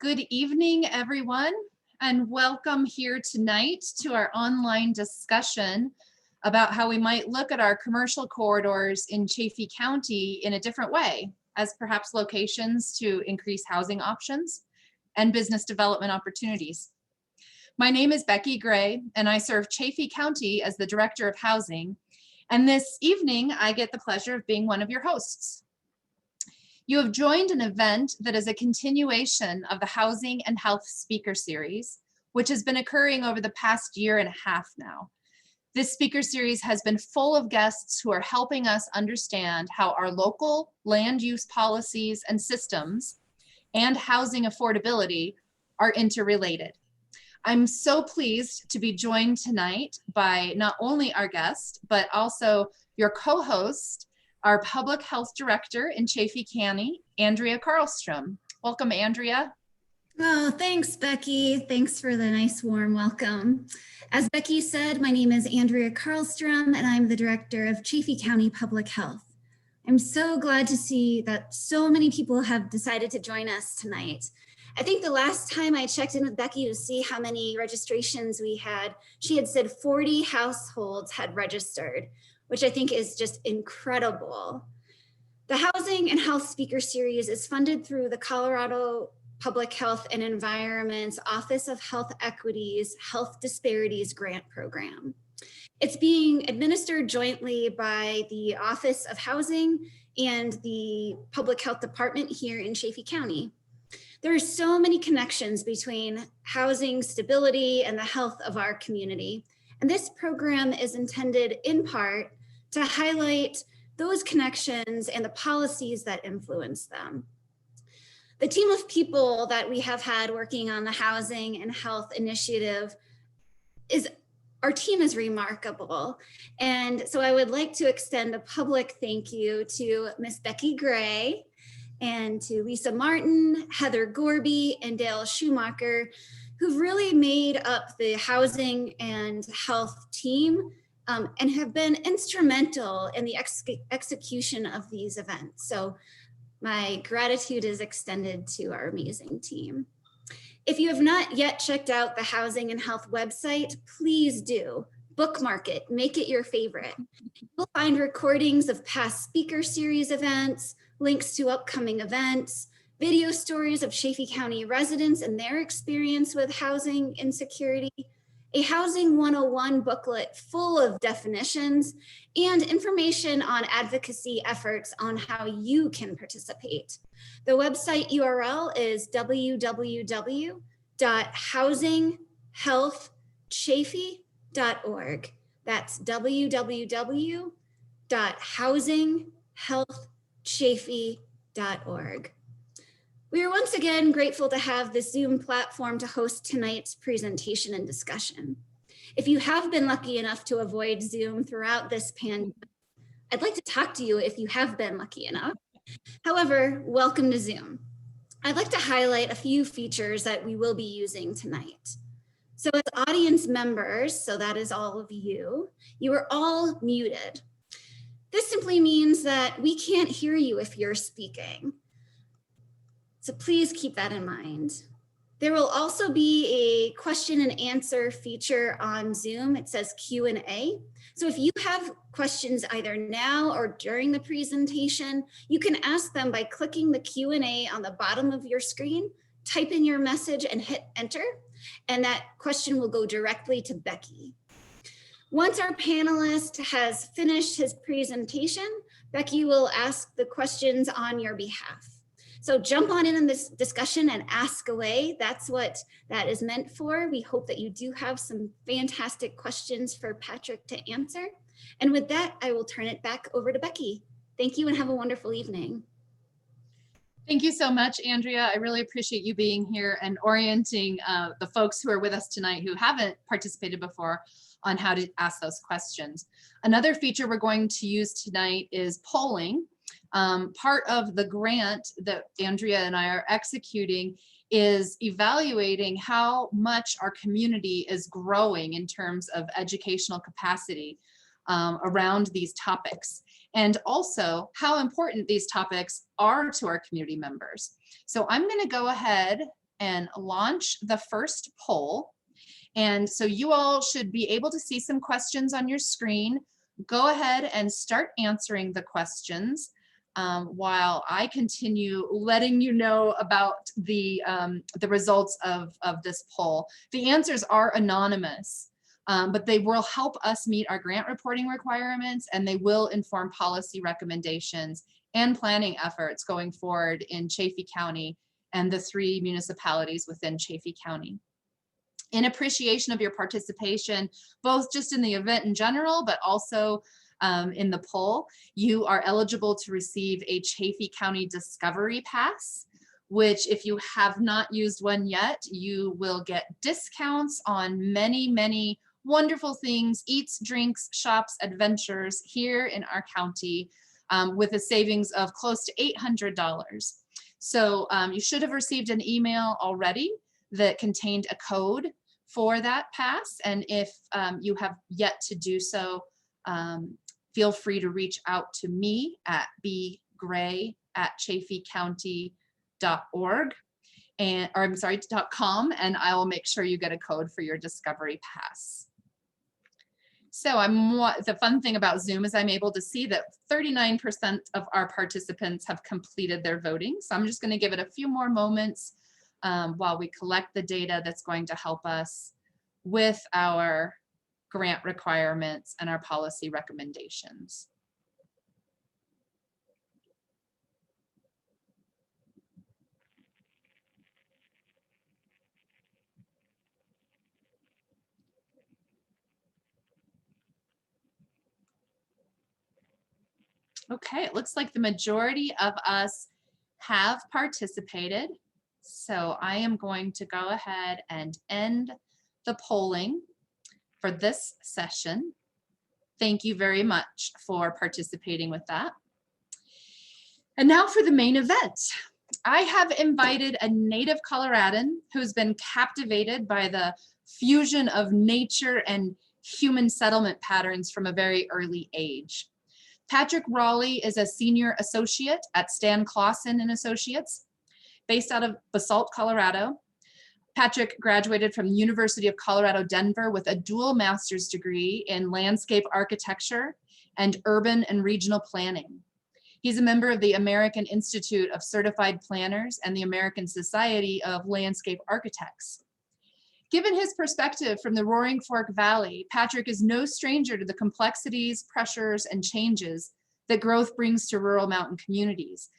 Good evening, everyone, and welcome here tonight to our online discussion about how we might look at our commercial corridors in Chaffee County in a different way, as perhaps locations to increase housing options and business development opportunities. My name is Becky Gray, and I serve Chaffee County as the Director of Housing. And this evening, I get the pleasure of being one of your hosts. You have joined an event that is a continuation of the Housing and Health Speaker Series, which has been occurring over the past year and a half now. This speaker series has been full of guests who are helping us understand how our local land use policies and systems and housing affordability are interrelated. I'm so pleased to be joined tonight by not only our guest, but also your co-host, our Public Health Director in Chaffee County, Andrea Karlstrom. Welcome, Andrea. Oh, thanks, Becky. Thanks for the nice, warm welcome. As Becky said, my name is Andrea Karlstrom, and I'm the Director of Chaffee County Public Health. I'm so glad to see that so many people have decided to join us tonight. I think the last time I checked in with Becky to see how many registrations we had, she had said 40 households had registered, which I think is just incredible. The Housing and Health Speaker Series is funded through the Colorado Public Health and Environment's Office of Health Equity's Health Disparities Grant Program. It's being administered jointly by the Office of Housing and the Public Health Department here in Chaffee County. There are so many connections between housing stability and the health of our community. And this program is intended in part to highlight those connections and the policies that influence them. The team of people that we have had working on the Housing and Health Initiative our team is remarkable. And so I would like to extend a public thank you to Miss Becky Gray and to Lisa Martin, Heather Gorby, and Dale Schumacher, who've really made up the Housing and Health team and have been instrumental in the execution of these events. So my gratitude is extended to our amazing team. If you have not yet checked out the Housing and Health website, please do. Bookmark it, make it your favorite. You'll find recordings of past speaker series events, links to upcoming events, video stories of Chaffee County residents and their experience with housing insecurity, a Housing 101 booklet full of definitions, and information on advocacy efforts on how you can participate. The website URL is www.housinghealthchaffee.org. That's www.housinghealthchaffee.org. We are once again grateful to have this Zoom platform to host tonight's presentation and discussion. If you have been lucky enough to avoid Zoom throughout this pandemic, I'd like to talk to you if you have been lucky enough. However, welcome to Zoom. I'd like to highlight a few features that we will be using tonight. So as audience members, so that is all of you, you are all muted. This simply means that we can't hear you if you're speaking. So please keep that in mind. There will also be a question and answer feature on Zoom. It says Q&A. So if you have questions either now or during the presentation, you can ask them by clicking the Q&A on the bottom of your screen, type in your message and hit enter, and that question will go directly to Becky. Once our panelist has finished his presentation, Becky will ask the questions on your behalf. So jump on in this discussion and ask away. That's what that is meant for. We hope that you do have some fantastic questions for Patrick to answer. And with that, I will turn it back over to Becky. Thank you and have a wonderful evening. Thank you so much, Andrea. I really appreciate you being here and orienting the folks who are with us tonight who haven't participated before on how to ask those questions. Another feature we're going to use tonight is polling. Part of the grant that Andrea and I are executing is evaluating how much our community is growing in terms of educational capacity around these topics, and also how important these topics are to our community members. So I'm going to go ahead and launch the first poll. And so you all should be able to see some questions on your screen. Go ahead and start answering the questions while I continue letting you know about the results of this poll. The answers are anonymous, but they will help us meet our grant reporting requirements, and they will inform policy recommendations and planning efforts going forward in Chaffee County and the 3 municipalities within Chaffee County. In appreciation of your participation, both just in the event in general, but also in the poll, you are eligible to receive a Chaffee County Discovery Pass, which if you have not used one yet, you will get discounts on many, many wonderful things, eats, drinks, shops, adventures here in our county with a savings of close to $800. So you should have received an email already that contained a code for that pass. And if you have yet to do so, feel free to reach out to me at bgray@chaffeecounty.org .com, and I will make sure you get a code for your Discovery Pass. So the fun thing about Zoom is I'm able to see that 39% of our participants have completed their voting. So I'm just going to give it a few more moments while we collect the data that's going to help us with our grant requirements and our policy recommendations. Okay, it looks like the majority of us have participated. So I am going to go ahead and end the polling for this session. Thank you very much for participating with that. And now for the main event. I have invited a native Coloradan who's been captivated by the fusion of nature and human settlement patterns from a very early age. Patrick Rawley is a senior associate at Clauson and Associates, based out of Basalt, Colorado. Patrick graduated from the University of Colorado, Denver with a dual master's degree in landscape architecture and urban and regional planning. He's a member of the American Institute of Certified Planners and the American Society of Landscape Architects. Given his perspective from the Roaring Fork Valley, Patrick is no stranger to the complexities, pressures, and changes that growth brings to rural mountain communities.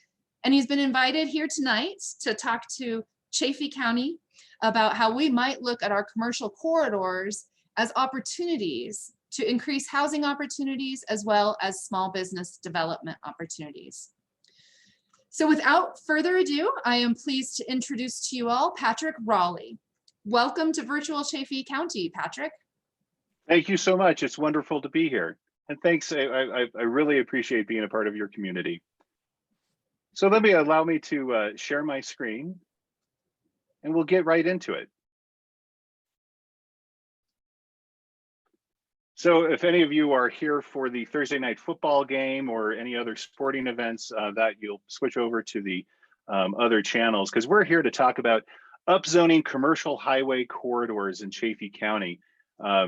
And he's been invited here tonight to talk to Chaffee County about how we might look at our commercial corridors as opportunities to increase housing opportunities as well as small business development opportunities. So without further ado, I am pleased to introduce to you all Patrick Rawley. Welcome to virtual Chaffee County, Patrick. Thank you so much. It's wonderful to be here. And thanks, I really appreciate being a part of your community. So allow me to share my screen and we'll get right into it. So if any of you are here for the Thursday night football game or any other sporting events, that you'll switch over to the other channels, because we're here to talk about upzoning commercial highway corridors in Chaffee County.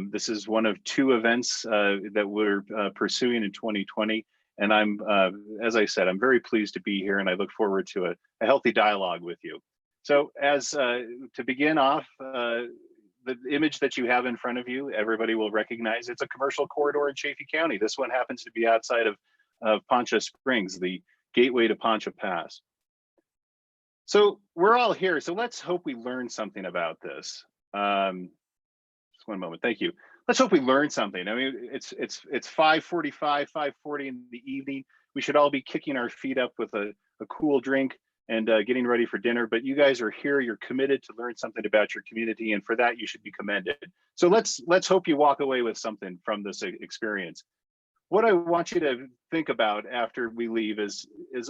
This is one of 2 events that we're pursuing in 2020. And as I said, I'm very pleased to be here and I look forward to a healthy dialogue with you. So to begin off, the image that you have in front of you, everybody will recognize it's a commercial corridor in Chaffee County. This one happens to be outside of Poncha Springs, the gateway to Poncha Pass. So we're all here, so let's hope we learn something about this. Just one moment, thank you. Let's hope we learn something. I mean, it's 5:45, 5:40 in the evening. We should all be kicking our feet up with a cool drink and getting ready for dinner, but you guys are here, you're committed to learn something about your community, and for that you should be commended. So let's hope you walk away with something from this experience. What I want you to think about after we leave is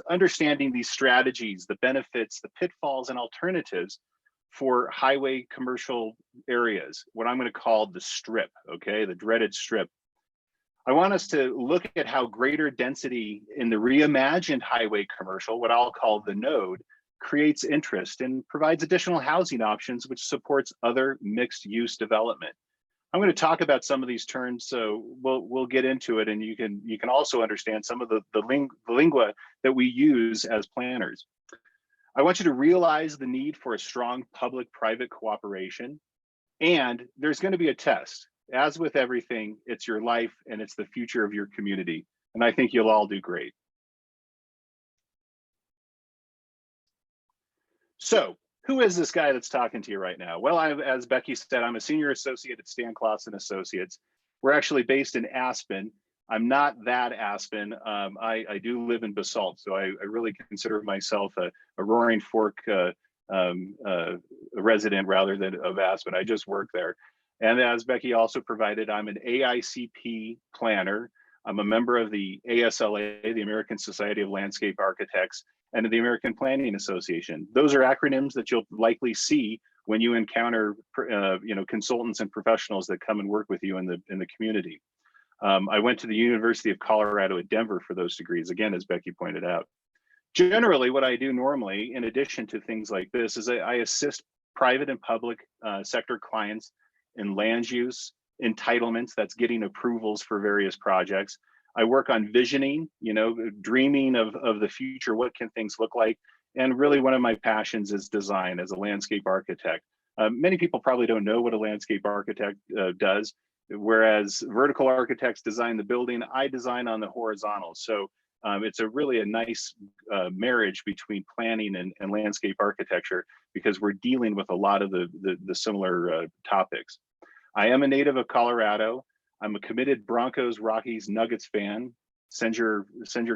understanding these strategies, the benefits, the pitfalls, and alternatives for highway commercial areas, what I'm going to call the strip, okay, the dreaded strip. I want us to look at how greater density in the reimagined highway commercial, what I'll call the node, creates interest, and provides additional housing options, which supports other mixed use development. I'm going to talk about some of these terms, so we'll get into it, and you can also understand some of the lingua that we use as planners. I want you to realize the need for a strong public-private cooperation, and there's going to be a test. As with everything, it's your life and it's the future of your community, and I think you'll all do great. So, who is this guy that's talking to you right now? Well, as Becky said, I'm a senior associate at Stan Clauson Associates. We're actually based in Aspen. I'm not that Aspen. I do live in Basalt, so I really consider myself a Roaring Fork resident rather than of Aspen. I just work there. And as Becky also provided, I'm an AICP planner. I'm a member of the ASLA, the American Society of Landscape Architects, and the American Planning Association. Those are acronyms that you'll likely see when you encounter consultants and professionals that come and work with you in the community. I went to the University of Colorado at Denver for those degrees, again, as Becky pointed out. Generally, what I do normally, in addition to things like this, is I assist private and public sector clients in land use, entitlements, that's getting approvals for various projects. I work on visioning, dreaming of the future, what can things look like? And really one of my passions is design as a landscape architect. Many people probably don't know what a landscape architect does, whereas vertical architects design the building, I design on the horizontal. So it's really a nice marriage between planning and landscape architecture, because we're dealing with a lot of the similar topics. I am a native of Colorado. I'm a committed Broncos, Rockies, Nuggets fan. Send your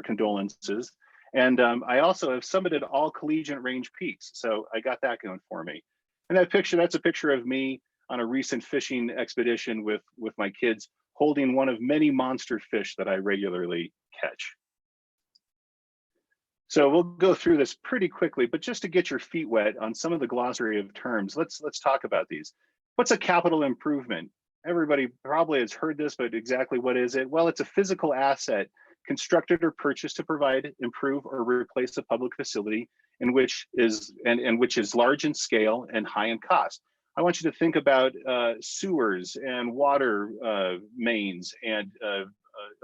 condolences. And I also have summited all collegiate range peaks, so I got that going for me. And that's a picture of me on a recent fishing expedition with my kids, holding one of many monster fish that I regularly catch. So we'll go through this pretty quickly, but just to get your feet wet on some of the glossary of terms, let's talk about these. What's a capital improvement? Everybody probably has heard this, but exactly what is it? Well, it's a physical asset constructed or purchased to provide, improve, or replace a public facility which is large in scale and high in cost. I want you to think about sewers and water mains and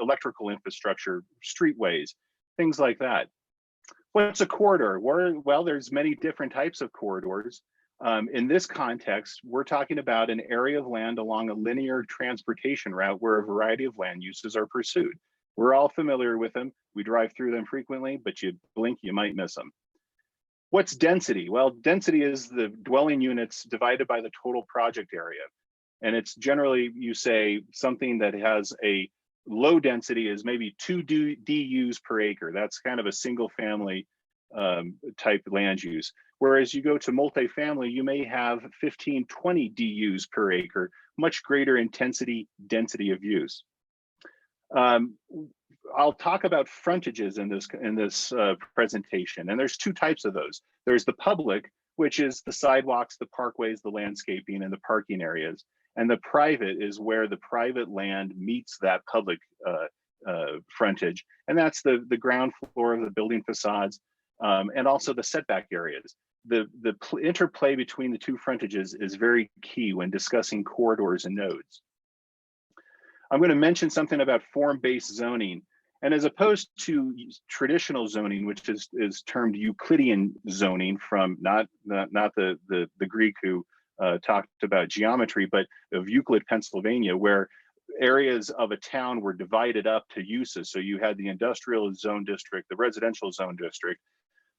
electrical infrastructure, streetways, things like that. What's a corridor? Well, there's many different types of corridors. In this context, we're talking about an area of land along a linear transportation route where a variety of land uses are pursued. We're all familiar with them. We drive through them frequently, but you blink, you might miss them. What's density? Well, density is the dwelling units divided by the total project area. And it's generally, you say, something that has a low density is maybe 2 DUs per acre. That's kind of a single family type land use. Whereas you go to multifamily, you may have 15, 20 DUs per acre, much greater intensity, density of use. I'll talk about frontages in this presentation, and there's two types of those. There's the public, which is the sidewalks, the parkways, the landscaping, and the parking areas. And the private is where the private land meets that public frontage. And that's the ground floor of the building facades, and also the setback areas. The interplay between the two frontages is very key when discussing corridors and nodes. I'm going to mention something about form-based zoning. And as opposed to traditional zoning, which is termed Euclidean zoning from not the Greek who talked about geometry, but of Euclid, Pennsylvania, where areas of a town were divided up to uses. So you had the industrial zone district, the residential zone district.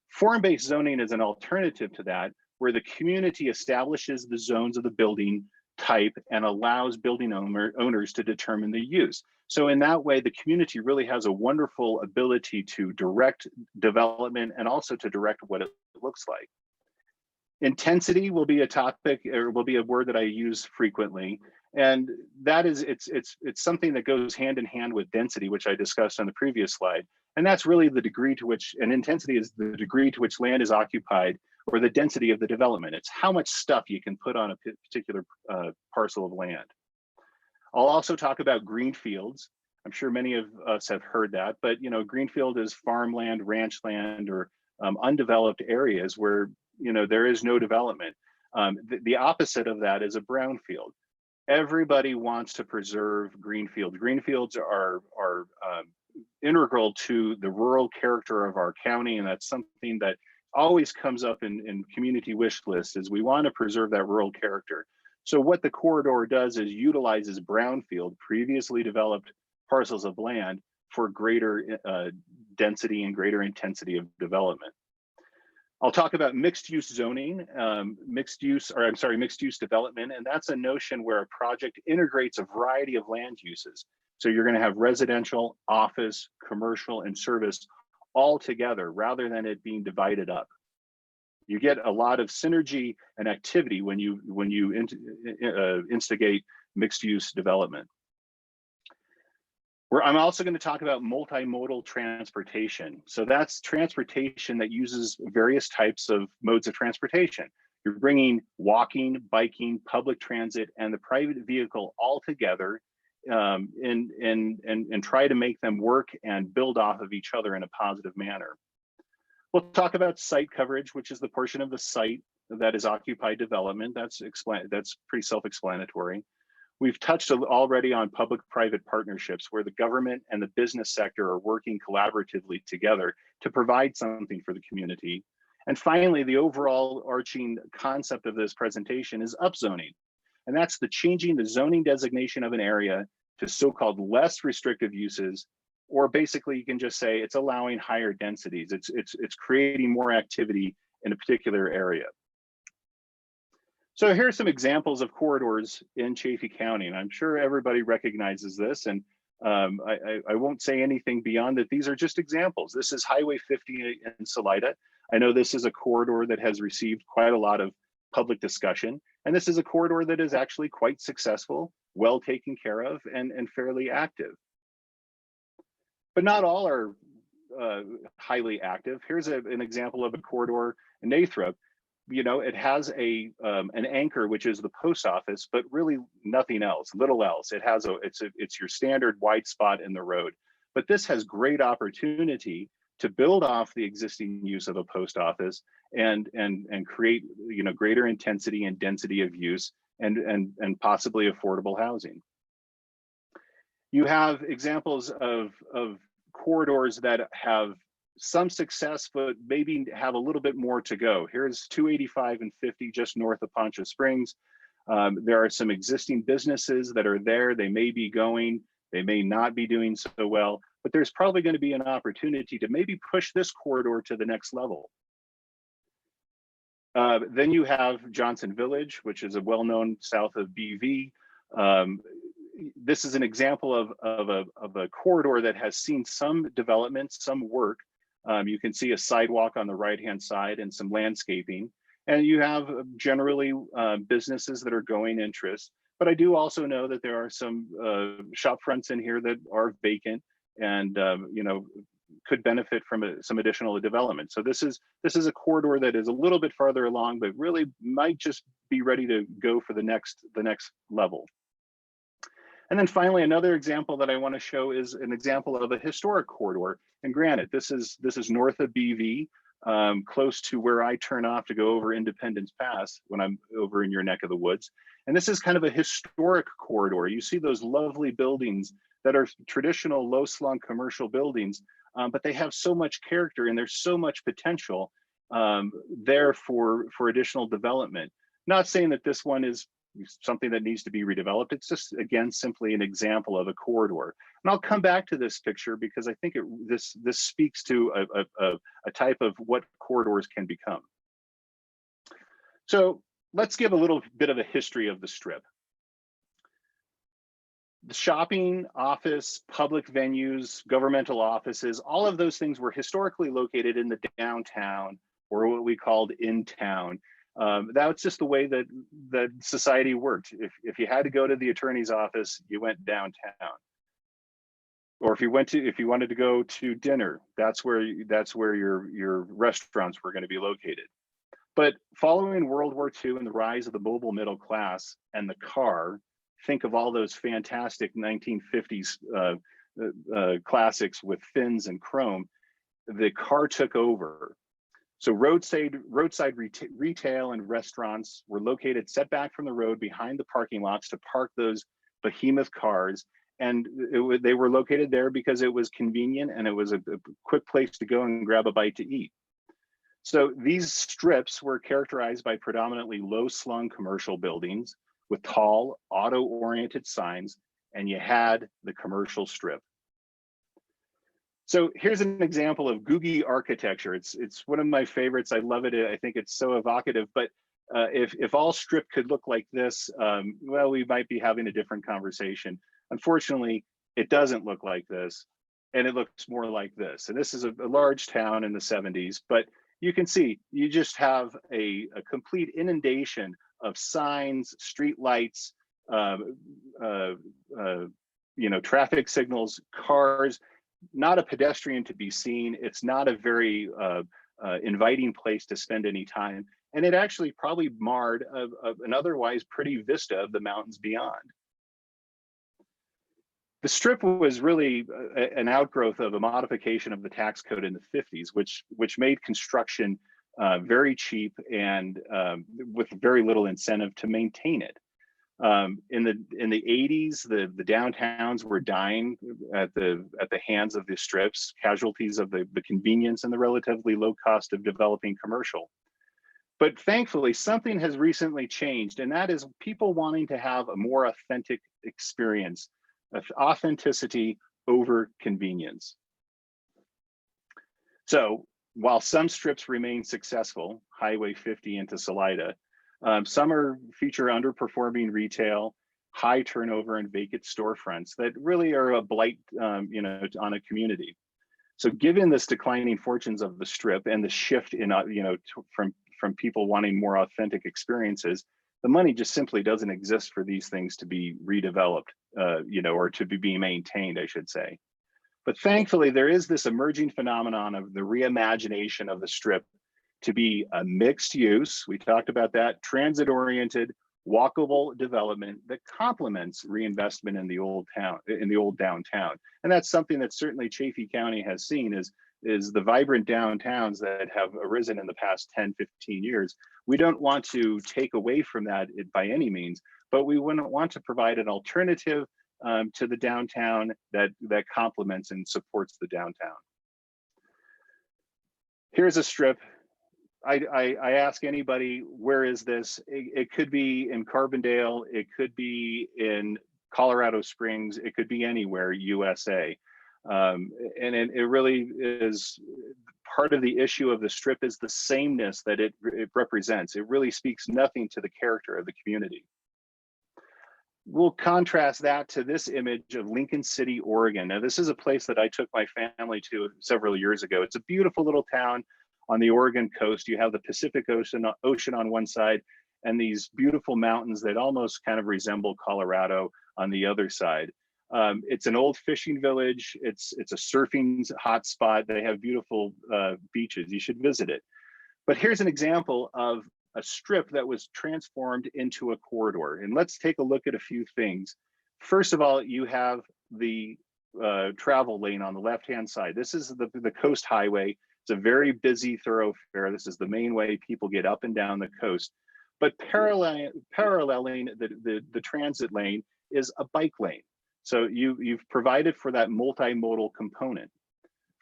Form-based zoning is an alternative to that, where the community establishes the zones of the building type and allows building owners to determine the use. So in that way, the community really has a wonderful ability to direct development and also to direct what it looks like. Intensity will be a topic, or will be a word that I use frequently. And that is, it's something that goes hand in hand with density, which I discussed on the previous slide. And that's really the degree to which, and intensity is the degree to which land is occupied, or the density of the development. It's how much stuff you can put on a particular parcel of land. I'll also talk about greenfields. I'm sure many of us have heard that, but greenfield is farmland, ranch land, or undeveloped areas where, there is no development. The opposite of that is a brownfield. Everybody wants to preserve greenfields. Greenfields are integral to the rural character of our county, and that's something that always comes up in community wish lists, is we want to preserve that rural character. So what the corridor does is utilizes brownfield, previously developed parcels of land for greater density and greater intensity of development. I'll talk about mixed use zoning, mixed use development, and that's a notion where a project integrates a variety of land uses. So you're going to have residential, office, commercial, and service all together rather than it being divided up. You get a lot of synergy and activity when you instigate mixed use development. I'm also going to talk about multimodal transportation. So that's transportation that uses various types of modes of transportation. You're bringing walking, biking, public transit, and the private vehicle all together and try to make them work and build off of each other in a positive manner. We'll talk about site coverage, which is the portion of the site that is occupied development. That's pretty self-explanatory. We've touched already on public-private partnerships where the government and the business sector are working collaboratively together to provide something for the community. And finally, the overall arching concept of this presentation is upzoning. And that's the changing the zoning designation of an area to so-called less restrictive uses, or basically you can just say it's allowing higher densities. It's creating more activity in a particular area. So here are some examples of corridors in Chaffee County, and I'm sure everybody recognizes this, and I won't say anything beyond that. These are just examples. This is Highway 50 in Salida. I know this is a corridor that has received quite a lot of public discussion, and this is a corridor that is actually quite successful, well taken care of, and fairly active. But not all are highly active. Here's an example of a corridor in Nathrop. It has an anchor, which is the post office, but really nothing else, little else. It's your standard white spot in the road. But this has great opportunity to build off the existing use of a post office and create greater intensity and density of use and possibly affordable housing. You have examples of corridors that have some success, but maybe have a little bit more to go. Here's 285 and 50 just north of Poncha Springs. There are some existing businesses that are there. They may be going, they may not be doing so well, but there's probably going to be an opportunity to maybe push this corridor to the next level. Then you have Johnson Village, which is a well-known south of BV. This is an example of a corridor that has seen some development, some work. You can see a sidewalk on the right-hand side and some landscaping. And you have generally businesses that are going interest. But I do also know that there are some shop fronts in here that are vacant and could benefit from some additional development. So this is a corridor that is a little bit farther along, but really might just be ready to go for the next level. And then finally, another example that I want to show is an example of a historic corridor. And granted, this is north of BV, close to where I turn off to go over Independence Pass when I'm over in your neck of the woods. And this is kind of a historic corridor. You see those lovely buildings that are traditional low-slung commercial buildings, but they have so much character and there's so much potential there for additional development. Not saying that this one is something that needs to be redeveloped. It's just, again, simply an example of a corridor. And I'll come back to this picture because I think this speaks to a type of what corridors can become. So let's give a little bit of a history of the Strip. The shopping, office, public venues, governmental offices, all of those things were historically located in the downtown, or what we called in town. That's just the way that society worked. If you had to go to the attorney's office, you went downtown. Or if you wanted to go to dinner, that's where your restaurants were going to be located. But following World War II and the rise of the mobile middle class and the car, think of all those fantastic 1950s classics with fins and chrome. The car took over. So roadside retail and restaurants were located set back from the road behind the parking lots to park those behemoth cars. And they were located there because it was convenient and it was a quick place to go and grab a bite to eat. So these strips were characterized by predominantly low-slung commercial buildings with tall, auto-oriented signs, and you had the commercial strip. So here's an example of Googie architecture. It's one of my favorites. I love it. I think it's so evocative. But if all strip could look like this, well, we might be having a different conversation. Unfortunately, it doesn't look like this, and it looks more like this. And this is a large town in the 70s, but you can see you just have a complete inundation of signs, street lights, traffic signals, cars. Not a pedestrian to be seen. It's not a very inviting place to spend any time. And it actually probably marred an otherwise pretty vista of the mountains beyond. The strip was really an outgrowth of a modification of the tax code in the 50s, which made construction very cheap and with very little incentive to maintain it. In the 80s, the downtowns were dying at the hands of the strips, casualties of the convenience and the relatively low cost of developing commercial. But thankfully, something has recently changed, and that is people wanting to have a more authentic experience, authenticity over convenience. So while some strips remain successful, Highway 50 into Salida, some feature underperforming retail, high turnover, and vacant storefronts that really are a blight, on a community. So, given this declining fortunes of the strip and the shift in, from people wanting more authentic experiences, the money just simply doesn't exist for these things to be redeveloped, or to be maintained, I should say. But thankfully, there is this emerging phenomenon of the reimagination of the strip to be a mixed use. We talked about that, transit-oriented, walkable development that complements reinvestment in the old downtown. And that's something that certainly Chaffee County has seen is the vibrant downtowns that have arisen in the past 10, 15 years. We don't want to take away from that by any means, but we wouldn't want to provide an alternative to the downtown that complements and supports the downtown. Here's a strip. I ask anybody, where is this? It could be in Carbondale, it could be in Colorado Springs, it could be anywhere, USA. And it really is part of the issue of the strip is the sameness that it represents. It really speaks nothing to the character of the community. We'll contrast that to this image of Lincoln City, Oregon. Now, this is a place that I took my family to several years ago. It's a beautiful little town on the Oregon coast. You have the Pacific Ocean on one side and these beautiful mountains that almost kind of resemble Colorado on the other side. It's an old fishing village. It's a surfing hotspot. They have beautiful beaches. You should visit it. But here's an example of a strip that was transformed into a corridor. And let's take a look at a few things. First of all, you have the travel lane on the left-hand side. This is the coast highway. It's a very busy thoroughfare. This is the main way people get up and down the coast. But paralleling the transit lane is a bike lane. So you've provided for that multimodal component.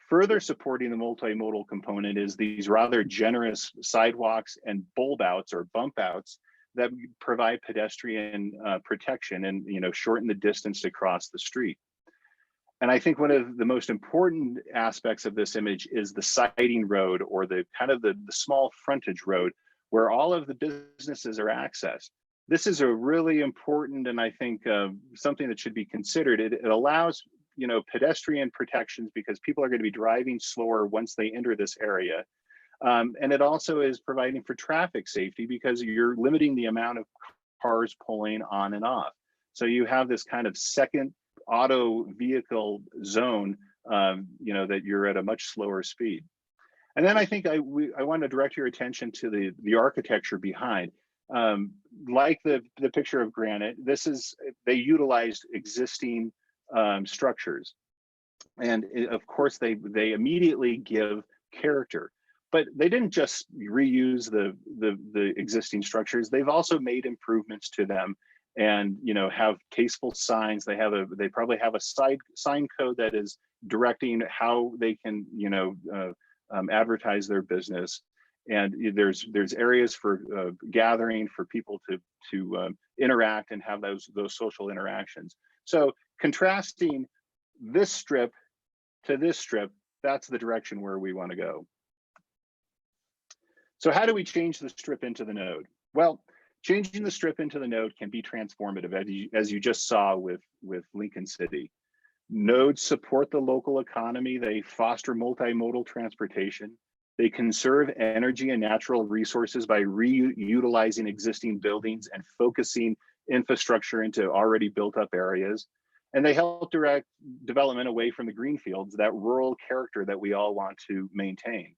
Further supporting the multimodal component is these rather generous sidewalks and bulb outs or bump outs that provide pedestrian protection and shorten the distance to cross the street. And I think one of the most important aspects of this image is the siding road, or the kind of the small frontage road where all of the businesses are accessed. This is a really important, and I think something that should be considered. It allows pedestrian protections because people are going to be driving slower once they enter this area. And it also is providing for traffic safety because you're limiting the amount of cars pulling on and off. So you have this kind of second auto vehicle zone, that you're at a much slower speed. And then I think I want to direct your attention to the architecture behind. Like the picture of granite, they utilized existing structures. And of course, they immediately give character. But they didn't just reuse the existing structures. They've also made improvements to them, and have tasteful signs. They probably have a sign code that is directing how they can advertise their business. And there's areas for gathering for people to interact and have those social interactions. So contrasting this strip to this strip, that's the direction where we want to go. So how do we change the strip into the node? Well, changing the strip into the node can be transformative, as you just saw with Lincoln City. Nodes support the local economy. They foster multimodal transportation. They conserve energy and natural resources by reutilizing existing buildings and focusing infrastructure into already built up areas. And they help direct development away from the greenfields, that rural character that we all want to maintain.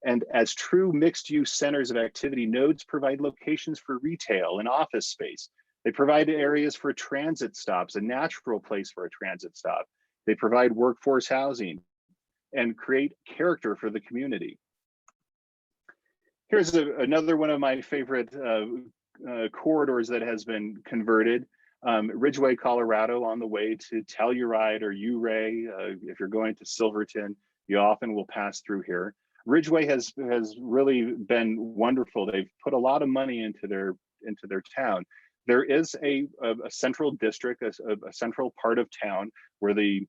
And as true mixed-use centers of activity, nodes provide locations for retail and office space. They provide areas for transit stops, a natural place for a transit stop. They provide workforce housing and create character for the community. Here's another one of my favorite corridors that has been converted. Ridgeway, Colorado, on the way to Telluride or Ouray. If you're going to Silverton, you often will pass through here. Ridgeway has really been wonderful. They've put a lot of money into their town. There is a central district, a central part of town where the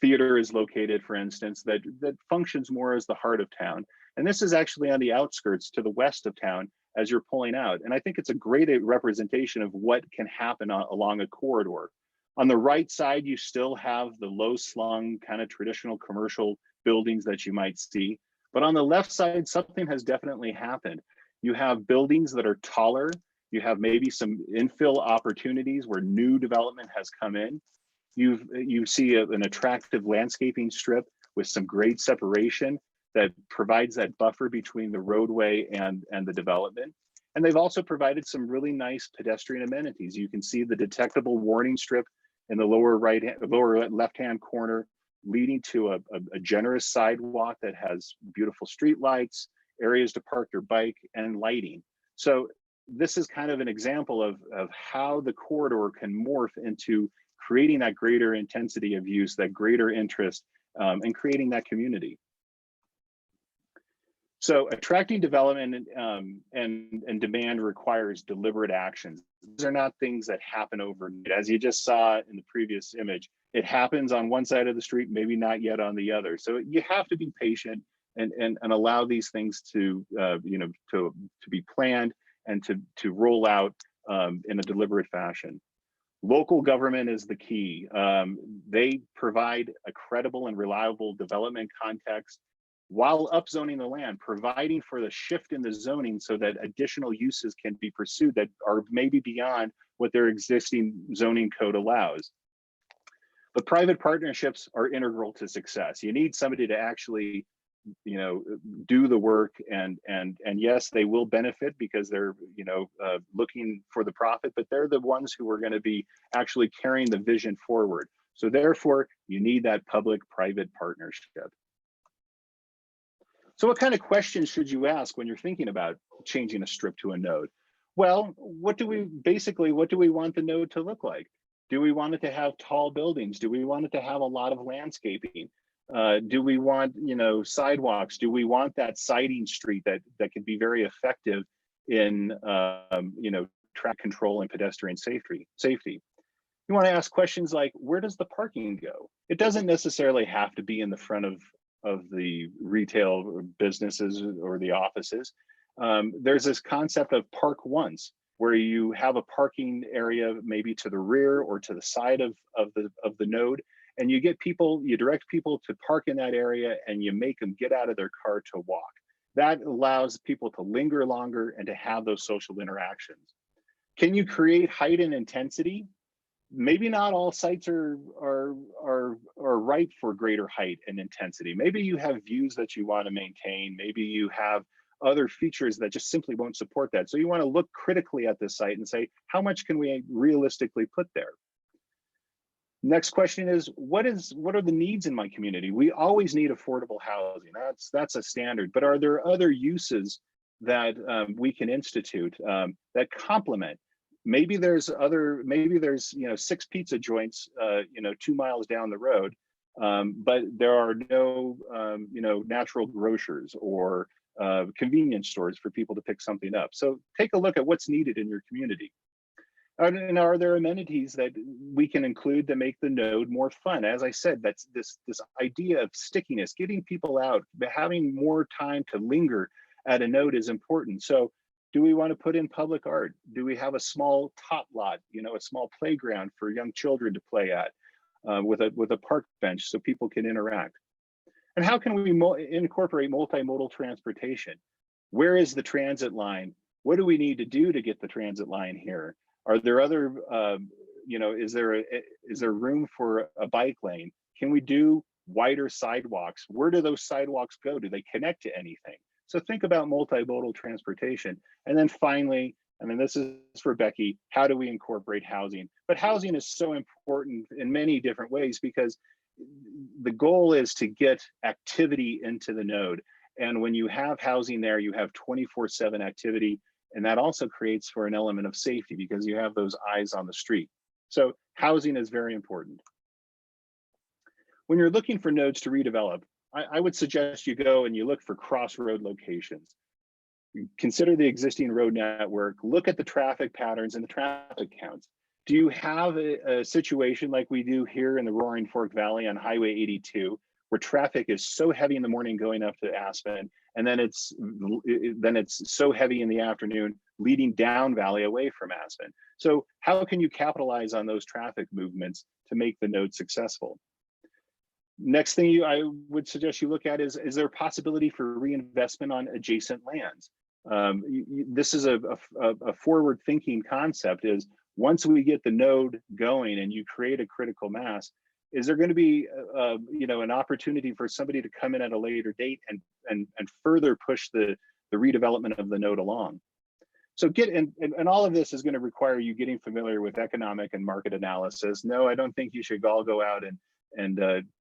theater is located, for instance, that functions more as the heart of town. And this is actually on the outskirts to the west of town as you're pulling out. And I think it's a great representation of what can happen along a corridor. On the right side, you still have the low slung kind of traditional commercial buildings that you might see. But on the left side, something has definitely happened. You have buildings that are taller. You have maybe some infill opportunities where new development has come in. You see an attractive landscaping strip with some great separation that provides that buffer between the roadway and the development. And they've also provided some really nice pedestrian amenities. You can see the detectable warning strip in the lower left-hand corner, leading to a generous sidewalk that has beautiful street lights, areas to park your bike, and lighting. So this is kind of an example of how the corridor can morph into creating that greater intensity of use, that greater interest, and creating that community. So attracting development and demand requires deliberate actions. These are not things that happen overnight. As you just saw in the previous image, it happens on one side of the street, maybe not yet on the other. So you have to be patient and allow these things to be planned and to roll out in a deliberate fashion. Local government is the key. They provide a credible and reliable development context while upzoning the land, providing for the shift in the zoning so that additional uses can be pursued that are maybe beyond what their existing zoning code allows. But private partnerships are integral to success. You need somebody to actually, do the work, and yes, they will benefit because they're, looking for the profit, but they're the ones who are going to be actually carrying the vision forward. So therefore, you need that public-private partnership. So what kind of questions should you ask when you're thinking about changing a strip to a node? Well, what do we want the node to look like? Do we want it to have tall buildings? Do we want it to have a lot of landscaping? Do we want, sidewalks? Do we want that siding street that can be very effective in, track control and pedestrian safety? You want to ask questions like, where does the parking go? It doesn't necessarily have to be in the front of the retail businesses or the offices. There's this concept of park once, where you have a parking area maybe to the rear or to the side of the node, and you direct people to park in that area, and you make them get out of their car to walk. That allows people to linger longer and to have those social interactions. Can you create height and intensity? Maybe not all sites are ripe for greater height and intensity. Maybe you have views that you want to maintain. Maybe you have other features that just simply won't support that. So you want to look critically at this site and say, how much can we realistically put there? Next question is, what are the needs in my community? We always need affordable housing. That's a standard, but are there other uses that we can institute that complement? Maybe there's 6 pizza joints 2 miles down the road, but there are no natural grocers or convenience stores for people to pick something up. So take a look at what's needed in your community. And are there amenities that we can include to make the node more fun? As I said, that's this idea of stickiness, getting people out, having more time to linger at a node is important. So do we want to put in public art? Do we have a small tot lot, a small playground for young children to play at with a park bench so people can interact? And how can we incorporate multimodal transportation? Where is the transit line? What do we need to do to get the transit line here? Are there other, is there room for a bike lane? Can we do wider sidewalks? Where do those sidewalks go? Do they connect to anything? So think about multimodal transportation. And then finally, this is for Becky, how do we incorporate housing? But housing is so important in many different ways because the goal is to get activity into the node. And when you have housing there, you have 24/7 activity. And that also creates for an element of safety because you have those eyes on the street. So housing is very important. When you're looking for nodes to redevelop, I would suggest you go and you look for crossroad locations. Consider the existing road network, look at the traffic patterns and the traffic counts. Do you have a situation like we do here in the Roaring Fork Valley on Highway 82, where traffic is so heavy in the morning going up to Aspen, and then it's so heavy in the afternoon leading down valley away from Aspen? So how can you capitalize on those traffic movements to make the node successful? Next thing I would suggest you look at is there a possibility for reinvestment on adjacent lands? This is a forward-thinking concept. Is once we get the node going and you create a critical mass, is there going to be an opportunity for somebody to come in at a later date and further push the redevelopment of the node along? So and all of this is going to require you getting familiar with economic and market analysis. No, I don't think you should all go out and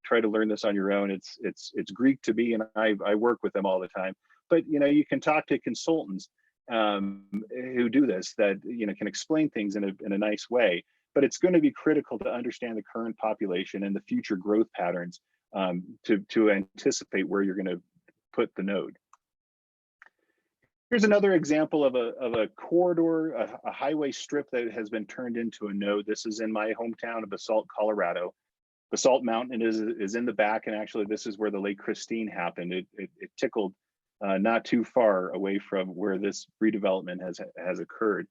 try to learn this on your own. It's Greek to me, and I work with them all the time. But you can talk to consultants who do this that can explain things in a nice way. But it's going to be critical to understand the current population and the future growth patterns to anticipate where you're going to put the node. Here's another example of a corridor, a highway strip that has been turned into a node. This is in my hometown of Basalt, Colorado. Basalt Mountain is in the back, and actually this is where the Lake Christine happened. It tickled not too far away from where this redevelopment has occurred.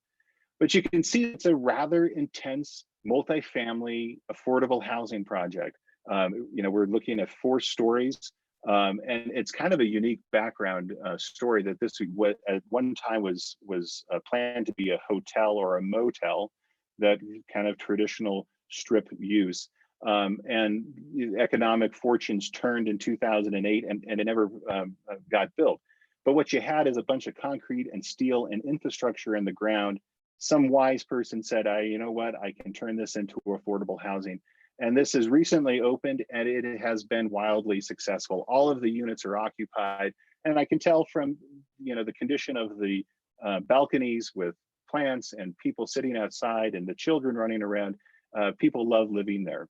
But you can see it's a rather intense, multifamily, affordable housing project. We're looking at 4 stories, and it's kind of a unique background story that this what at one time was planned to be a hotel or a motel, that kind of traditional strip use. And economic fortunes turned in 2008 and it never got built. But what you had is a bunch of concrete and steel and infrastructure in the ground. Some wise person said, you know what, I can turn this into affordable housing. And this has recently opened and it has been wildly successful. All of the units are occupied. And I can tell from the condition of the balconies with plants and people sitting outside and the children running around, people love living there.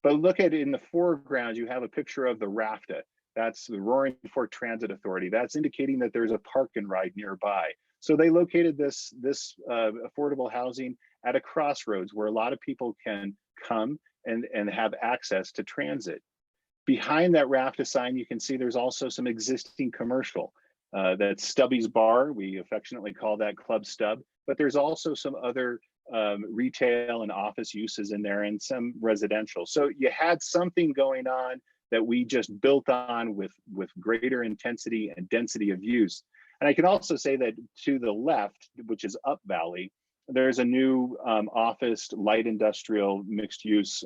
But look at it in the foreground, you have a picture of the RAFTA. That's the Roaring Fork Transit Authority. That's indicating that there's a park and ride nearby. So they located this affordable housing at a crossroads where a lot of people can come and have access to transit. Behind that RAFTA sign, you can see there's also some existing commercial. That's Stubby's Bar. We affectionately call that Club Stub. But there's also some other retail and office uses in there and some residential. So you had something going on that we just built on with greater intensity and density of use. And I can also say that to the left, which is Up Valley, there's a new office, light industrial, mixed use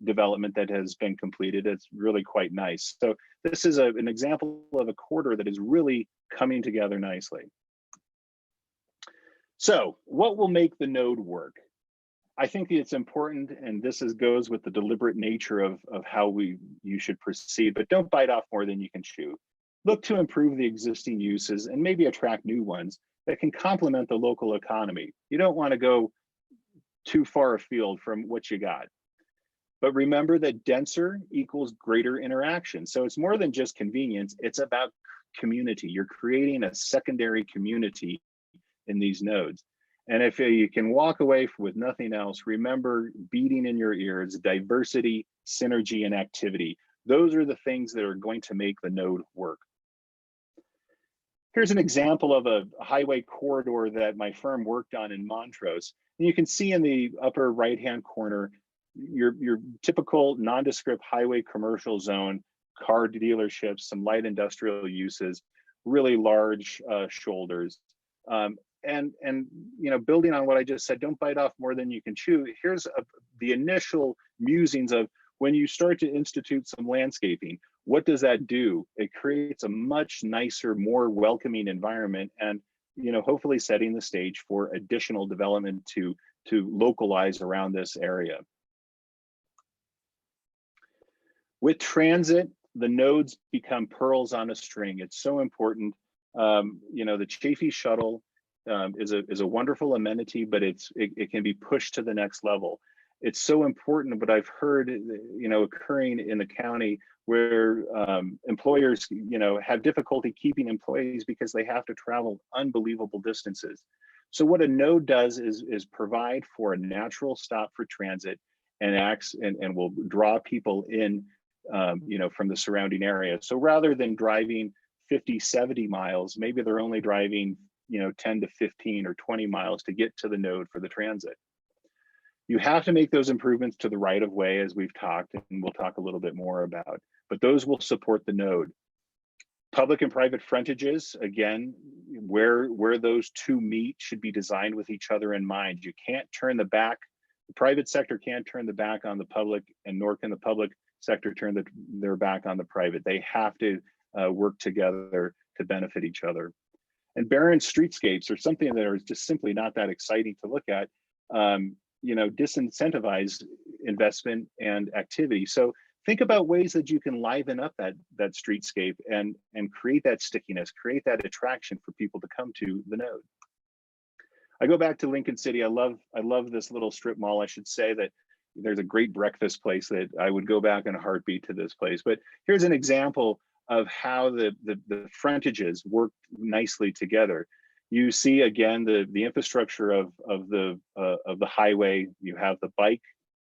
development that has been completed. It's really quite nice. So this is an example of a corridor that is really coming together nicely. So what will make the node work? I think it's important, and goes with the deliberate nature of how you should proceed, but don't bite off more than you can chew. Look to improve the existing uses and maybe attract new ones that can complement the local economy. You don't want to go too far afield from what you got. But remember that denser equals greater interaction. So it's more than just convenience, it's about community. You're creating a secondary community in these nodes. And if you can walk away with nothing else, remember beating in your ears, diversity, synergy, and activity. Those are the things that are going to make the node work. Here's an example of a highway corridor that my firm worked on in Montrose. And you can see in the upper right-hand corner, your typical nondescript highway commercial zone, car dealerships, some light industrial uses, really large shoulders. And building on what I just said, don't bite off more than you can chew. Here's the initial musings of when you start to institute some landscaping. What does that do? It creates a much nicer, more welcoming environment, and hopefully setting the stage for additional development to localize around this area. With transit, the nodes become pearls on a string. It's so important. The Chaffee shuttle is a wonderful amenity, but it can be pushed to the next level. It's so important, but I've heard, occurring in the county where employers, have difficulty keeping employees because they have to travel unbelievable distances. So what a node does is provide for a natural stop for transit and acts and will draw people in, from the surrounding area. So rather than driving 50, 70 miles, maybe they're only driving 10 to 15 or 20 miles to get to the node for the transit. You have to make those improvements to the right of way, as we've talked, and we'll talk a little bit more about, but those will support the node. Public and private frontages, again, where those two meet should be designed with each other in mind. You can't turn the private sector can't turn the back on the public, and nor can the public sector turn their back on the private. They have to work together to benefit each other. And barren streetscapes are something that are just simply not that exciting to look at, disincentivize investment and activity. So think about ways that you can liven up that streetscape and create that stickiness, create that attraction for people to come to the node. I go back to Lincoln City. I love this little strip mall. I should say that there's a great breakfast place that I would go back in a heartbeat to this place. But here's an example of how the frontages work nicely together. You see again the infrastructure of the highway. You have the bike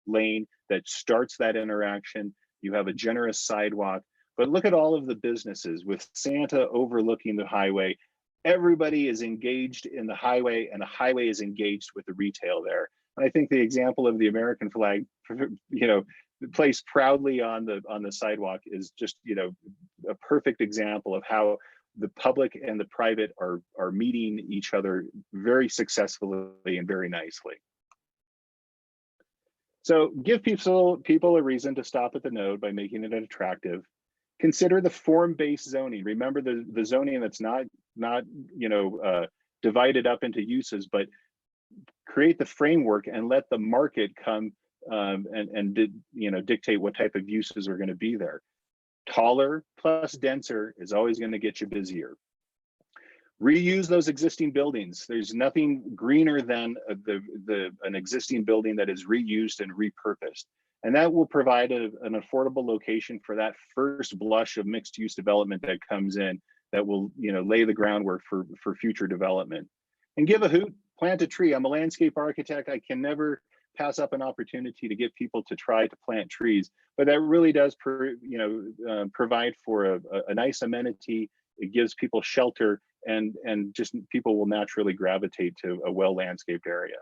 lane that starts that interaction. You have a generous sidewalk. But look at all of the businesses with Santa overlooking the highway. Everybody is engaged in the highway, and the highway is engaged with the retail there. And I think the example of the American flag, placed proudly on the sidewalk is just a perfect example of how the public and the private are meeting each other very successfully and very nicely. So give people a reason to stop at the node by making it attractive. Consider the form-based zoning. Remember the zoning that's not divided up into uses, but create the framework and let the market come and dictate what type of uses are going to be there. Taller plus denser is always going to get you busier. Reuse those existing buildings. There's nothing greener than an existing building that is reused and repurposed. And that will provide an affordable location for that first blush of mixed use development that comes in that will lay the groundwork for future development. And give a hoot, plant a tree. I'm a landscape architect. I can never pass up an opportunity to get people to try to plant trees, but that really does provide for a nice amenity. It gives people shelter, and just people will naturally gravitate to a well-landscaped area.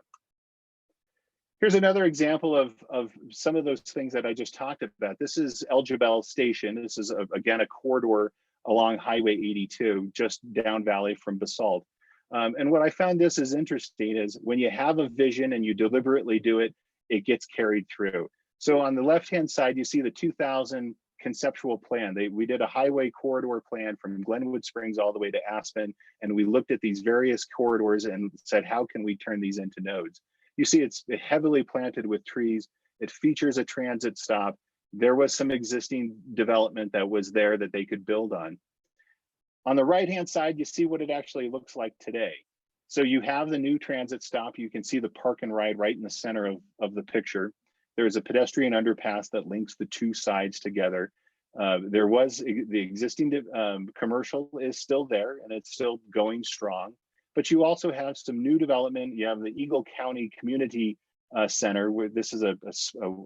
Here's another example of some of those things that I just talked about. This is El Jebel Station. This is again a corridor along Highway 82, just down valley from Basalt. And what I found this is interesting is when you have a vision and you deliberately do it, it gets carried through. So on the left-hand side, you see the 2000 conceptual plan. We did a highway corridor plan from Glenwood Springs all the way to Aspen, and we looked at these various corridors and said, how can we turn these into nodes? You see it's heavily planted with trees. It features a transit stop. There was some existing development that was there that they could build on. On the right-hand side, you see what it actually looks like today. So you have the new transit stop. You can see the park and ride right in the center of the picture. There's a pedestrian underpass that links the two sides together. There was the existing commercial is still there and it's still going strong, but you also have some new development. You have the Eagle County Community Center, where this is a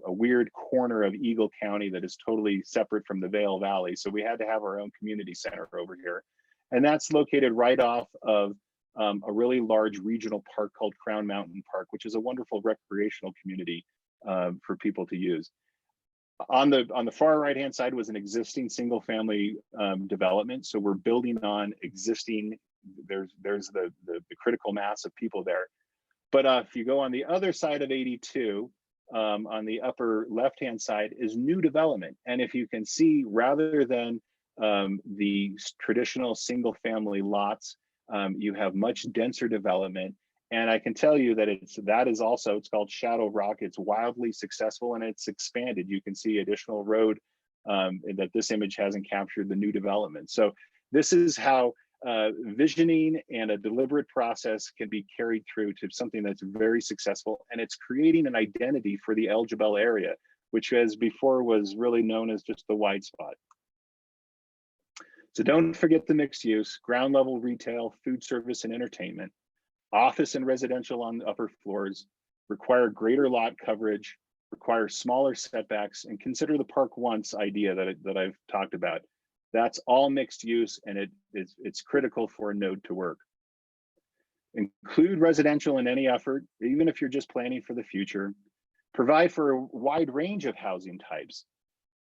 weird corner of Eagle County that is totally separate from the Vail Valley. So we had to have our own community center over here. And that's located right off of a really large regional park called Crown Mountain Park, which is a wonderful recreational community for people to use. On the far right hand side was an existing single family development. So we're building on existing, there's the critical mass of people there. But if you go on the other side of 82, on the upper left hand side is new development. And if you can see, rather than the traditional single family lots, you have much denser development. And I can tell you that it's called Shadow Rock. It's wildly successful and it's expanded. You can see additional road that this image hasn't captured the new development. So this is how visioning and a deliberate process can be carried through to something that's very successful. And it's creating an identity for the El Jebel area, which as before was really known as just the wide spot. So don't forget the mixed use, ground level retail, food service and entertainment. Office and residential on the upper floors, require greater lot coverage, require smaller setbacks, and consider the park once idea that I've talked about. That's all mixed use, and it's critical for a node to work. Include residential in any effort, even if you're just planning for the future. Provide for a wide range of housing types.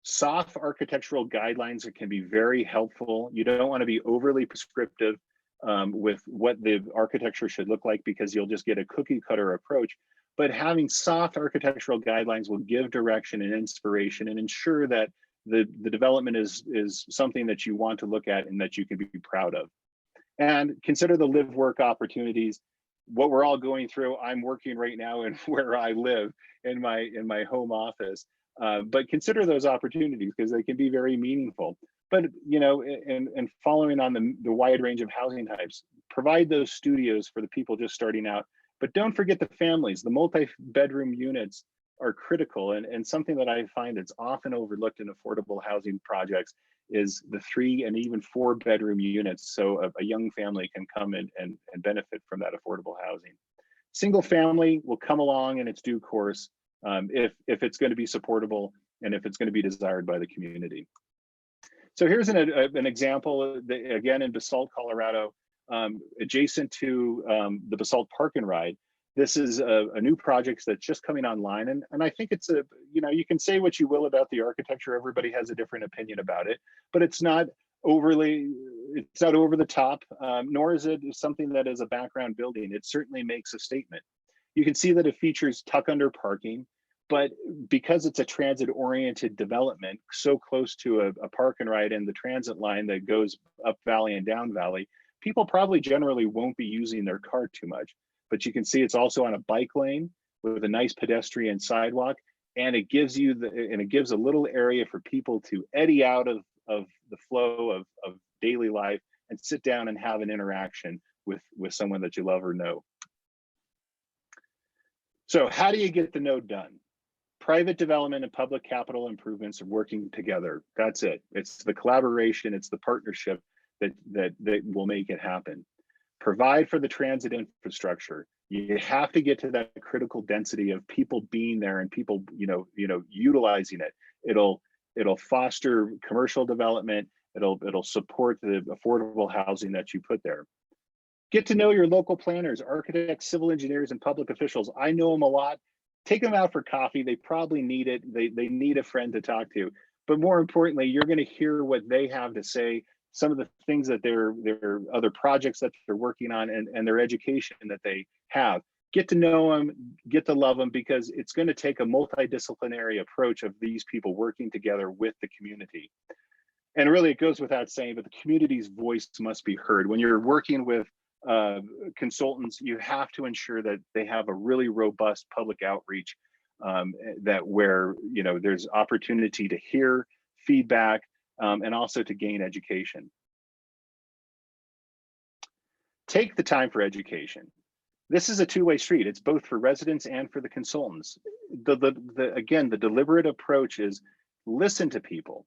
Soft architectural guidelines can be very helpful. You don't want to be overly prescriptive with what the architecture should look like, because you'll just get a cookie cutter approach. But having soft architectural guidelines will give direction and inspiration and ensure that the development is something that you want to look at and that you can be proud of. And consider the live work opportunities. What we're all going through, I'm working right now in where I live in my home office. But consider those opportunities because they can be very meaningful. But you know, and following on the wide range of housing types, provide those studios for the people just starting out. But don't forget the families. The multi-bedroom units are critical, and something that I find that's often overlooked in affordable housing projects is the 3 and even 4 bedroom units, so a young family can come in and benefit from that affordable housing. Single family will come along in its due course if it's going to be supportable and if it's going to be desired by the community. So here's an example, again in Basalt, Colorado, adjacent to the Basalt Park and Ride. This is a new project that's just coming online, and I think it's you can say what you will about the architecture. Everybody has a different opinion about it, but it's not over the top, nor is it something that is a background building. It certainly makes a statement. You can see that it features tuck under parking, but because it's a transit-oriented development, so close to a park and ride and the transit line that goes up valley and down valley, people probably generally won't be using their car too much. But you can see it's also on a bike lane with a nice pedestrian sidewalk, and it gives a little area for people to eddy out of the flow of daily life and sit down and have an interaction with someone that you love or know. So how do you get the node done? Private development and public capital improvements are working together. That's it. It's the collaboration, it's the partnership that will make it happen. Provide for the transit infrastructure. You have to get to that critical density of people being there and people, utilizing it. It'll foster commercial development. It'll support the affordable housing that you put there. Get to know your local planners, architects, civil engineers, and public officials. I know them a lot. Take them out for coffee. They probably need it. They need a friend to talk to. But more importantly, you're going to hear what they have to say, some of the things that their other projects that they're working on, and their education that they have. Get to know them, get to love them, because it's going to take a multidisciplinary approach of these people working together with the community. And really, it goes without saying, but the community's voice must be heard. When you're working with consultants, you have to ensure that they have a really robust public outreach, that where, you know, there's opportunity to hear feedback, and also to gain education. Take the time for education. This is a two-way street. It's both for residents and for the consultants. Again, the deliberate approach is listen to people.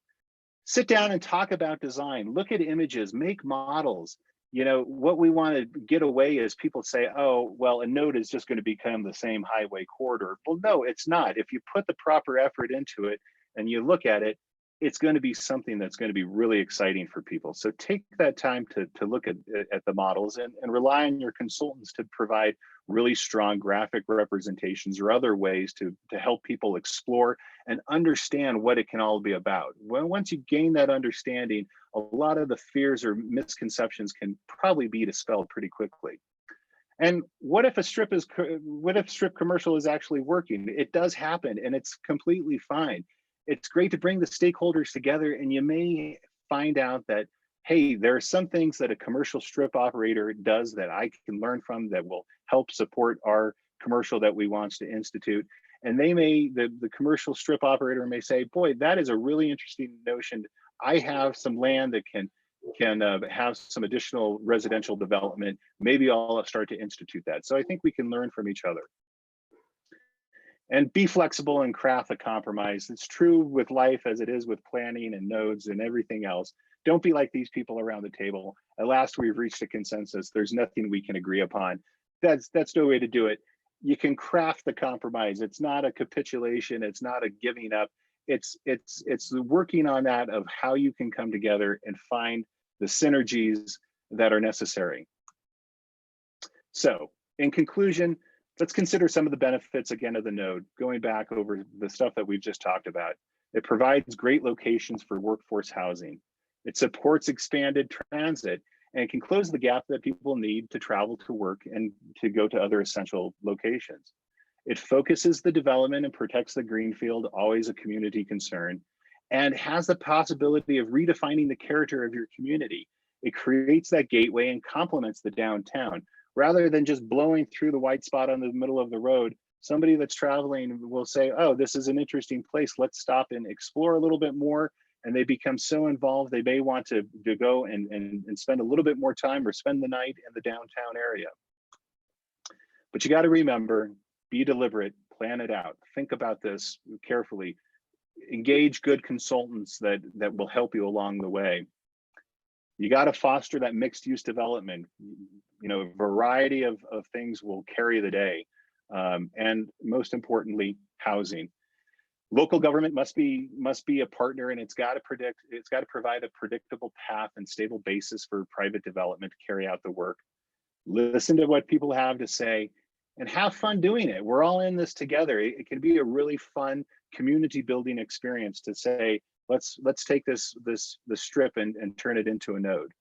Sit down and talk about design. Look at images, make models. You know, what we want to get away is people say, oh, well, a node is just going to become the same highway corridor. Well, no, it's not. If you put the proper effort into it and you look at it, it's going to be something that's going to be really exciting for people. So take that time to look at the models, and rely on your consultants to provide really strong graphic representations or other ways to help people explore and understand what it can all be about. Well, once you gain that understanding, a lot of the fears or misconceptions can probably be dispelled pretty quickly. And what if strip commercial is actually working? It does happen, and it's completely fine. It's great to bring the stakeholders together, and you may find out that, hey, there are some things that a commercial strip operator does that I can learn from that will help support our commercial that we want to institute. And the commercial strip operator may say, boy, that is a really interesting notion. I have some land that can have some additional residential development. Maybe I'll start to institute that. So I think we can learn from each other. And be flexible and craft a compromise. It's true with life as it is with planning and nodes and everything else. Don't be like these people around the table. At last, we've reached a consensus. There's nothing we can agree upon. That's no way to do it. You can craft the compromise. It's not a capitulation. It's not a giving up. It's working on that of how you can come together and find the synergies that are necessary. So in conclusion, let's consider some of the benefits again of the node, going back over the stuff that we've just talked about. It provides great locations for workforce housing. It supports expanded transit and can close the gap that people need to travel to work and to go to other essential locations. It focuses the development and protects the greenfield, always a community concern, and has the possibility of redefining the character of your community. It creates that gateway and complements the downtown. Rather than just blowing through the white spot on the middle of the road, somebody that's traveling will say, oh, this is an interesting place. Let's stop and explore a little bit more. And they become so involved, they may want to go and spend a little bit more time or spend the night in the downtown area. But you got to remember, be deliberate, plan it out, think about this carefully, engage good consultants that will help you along the way. You got to foster that mixed use development. You know, a variety of things will carry the day. And most importantly, housing. Local government must be a partner, and it's got to provide a predictable path and stable basis for private development to carry out the work. Listen to what people have to say and have fun doing it. We're all in this together. It can be a really fun community building experience to say, let's take this strip and turn it into a node.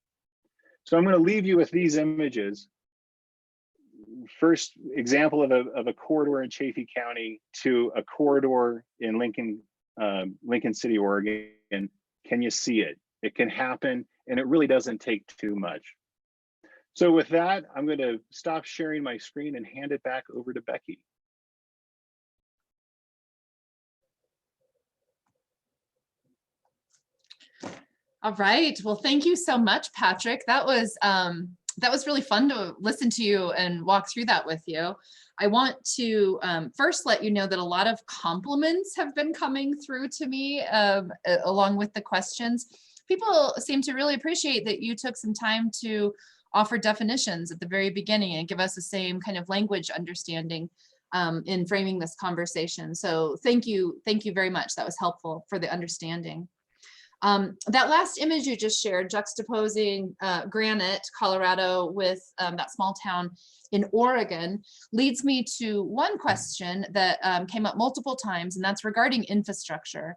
So I'm going to leave you with these images. First example of a corridor in Chaffee County to a corridor in Lincoln City, Oregon. Can you see it? It can happen, and it really doesn't take too much. So with that, I'm going to stop sharing my screen and hand it back over to Becky. All right. Well, thank you so much, Patrick. That was really fun to listen to you and walk through that with you. I want to first let you know that a lot of compliments have been coming through to me along with the questions. People seem to really appreciate that you took some time to offer definitions at the very beginning and give us the same kind of language understanding in framing this conversation. So thank you very much. That was helpful for the understanding. That last image you just shared, juxtaposing Granite, Colorado with that small town in Oregon, leads me to one question that came up multiple times, and that's regarding infrastructure.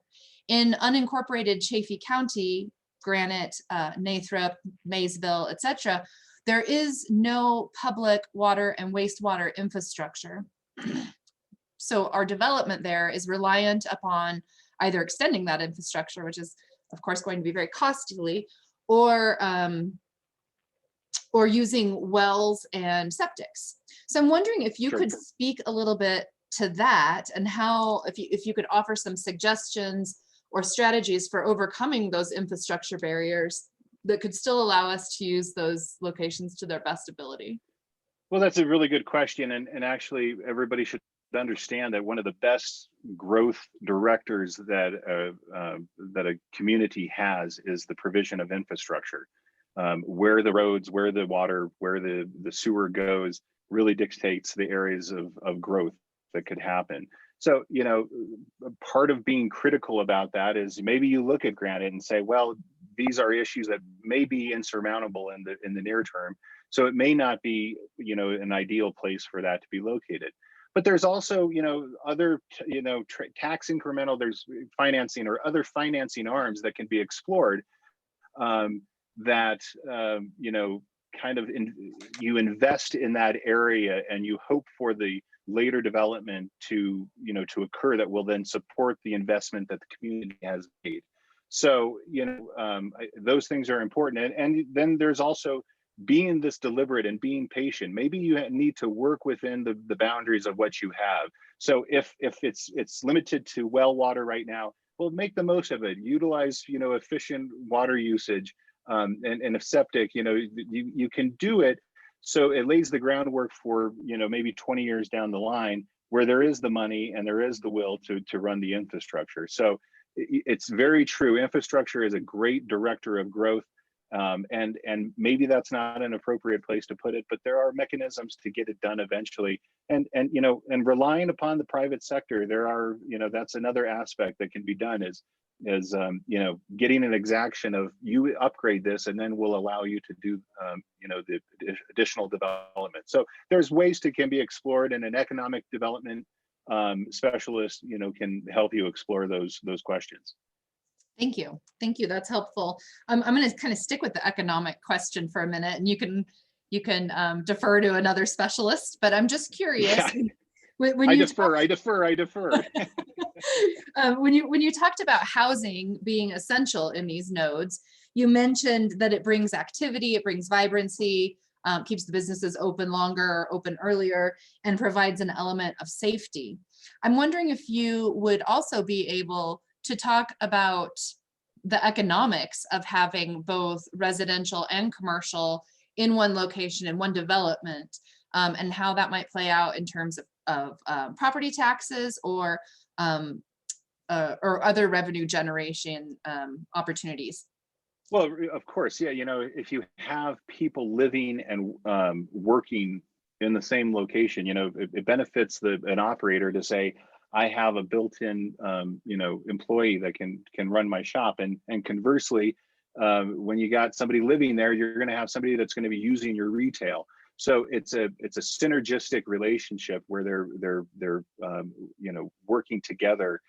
In unincorporated Chaffee County, Granite, Nathrop, Maysville, etc., there is no public water and wastewater infrastructure. So our development there is reliant upon either extending that infrastructure, which is of course going to be very costly, or or using wells and septics. So I'm wondering if you Sure. could speak a little bit to that, and how, if you could offer some suggestions or strategies for overcoming those infrastructure barriers that could still allow us to use those locations to their best ability. Well, that's a really good question. And actually, everybody should understand that one of the best growth directors that a community has is the provision of infrastructure. Where the roads, where the water, where the sewer goes really dictates the areas of growth that could happen. So, you know, part of being critical about that is maybe you look at Granite and say, well, these are issues that may be insurmountable in the near term. So it may not be, you know, an ideal place for that to be located. But there's also, you know, other, you know, tax incremental, there's financing or other financing arms that can be explored, that, you know, kind of you invest in that area and you hope for the later development to, you know, to occur that will then support the investment that the community has made. So, you know, those things are important. And then there's also being this deliberate and being patient. Maybe you need to work within the boundaries of what you have. So if it's limited to well water right now, well, make the most of it. Utilize, you know, efficient water usage, and if septic, you know, you can do it. So it lays the groundwork for, you know, maybe 20 years down the line where there is the money and there is the will to run the infrastructure. So it's very true. Infrastructure is a great director of growth. And maybe that's not an appropriate place to put it, but there are mechanisms to get it done eventually. And you know, and relying upon the private sector, there are, you know, that's another aspect that can be done is you know, getting an exaction of you upgrade this and then we'll allow you to do you know, the additional development. So there's ways to can be explored, and an economic development specialist, you know, can help you explore those questions. Thank you. Thank you. That's helpful. I'm going to kind of stick with the economic question for a minute, and you can defer to another specialist, but I'm just curious. Yeah. When I you defer. when you talked about housing being essential in these nodes, you mentioned that it brings activity, it brings vibrancy, keeps the businesses open longer, open earlier, and provides an element of safety. I'm wondering if you would also be able to talk about the economics of having both residential and commercial in one location, in one development, and how that might play out in terms of property taxes or other revenue generation opportunities. Well, of course, yeah. You know, if you have people living and working in the same location, you know, it benefits an operator to say, I have a built-in, you know, employee that can run my shop, and conversely, when you got somebody living there, you're going to have somebody that's going to be using your retail. So it's a synergistic relationship where they're you know, working together.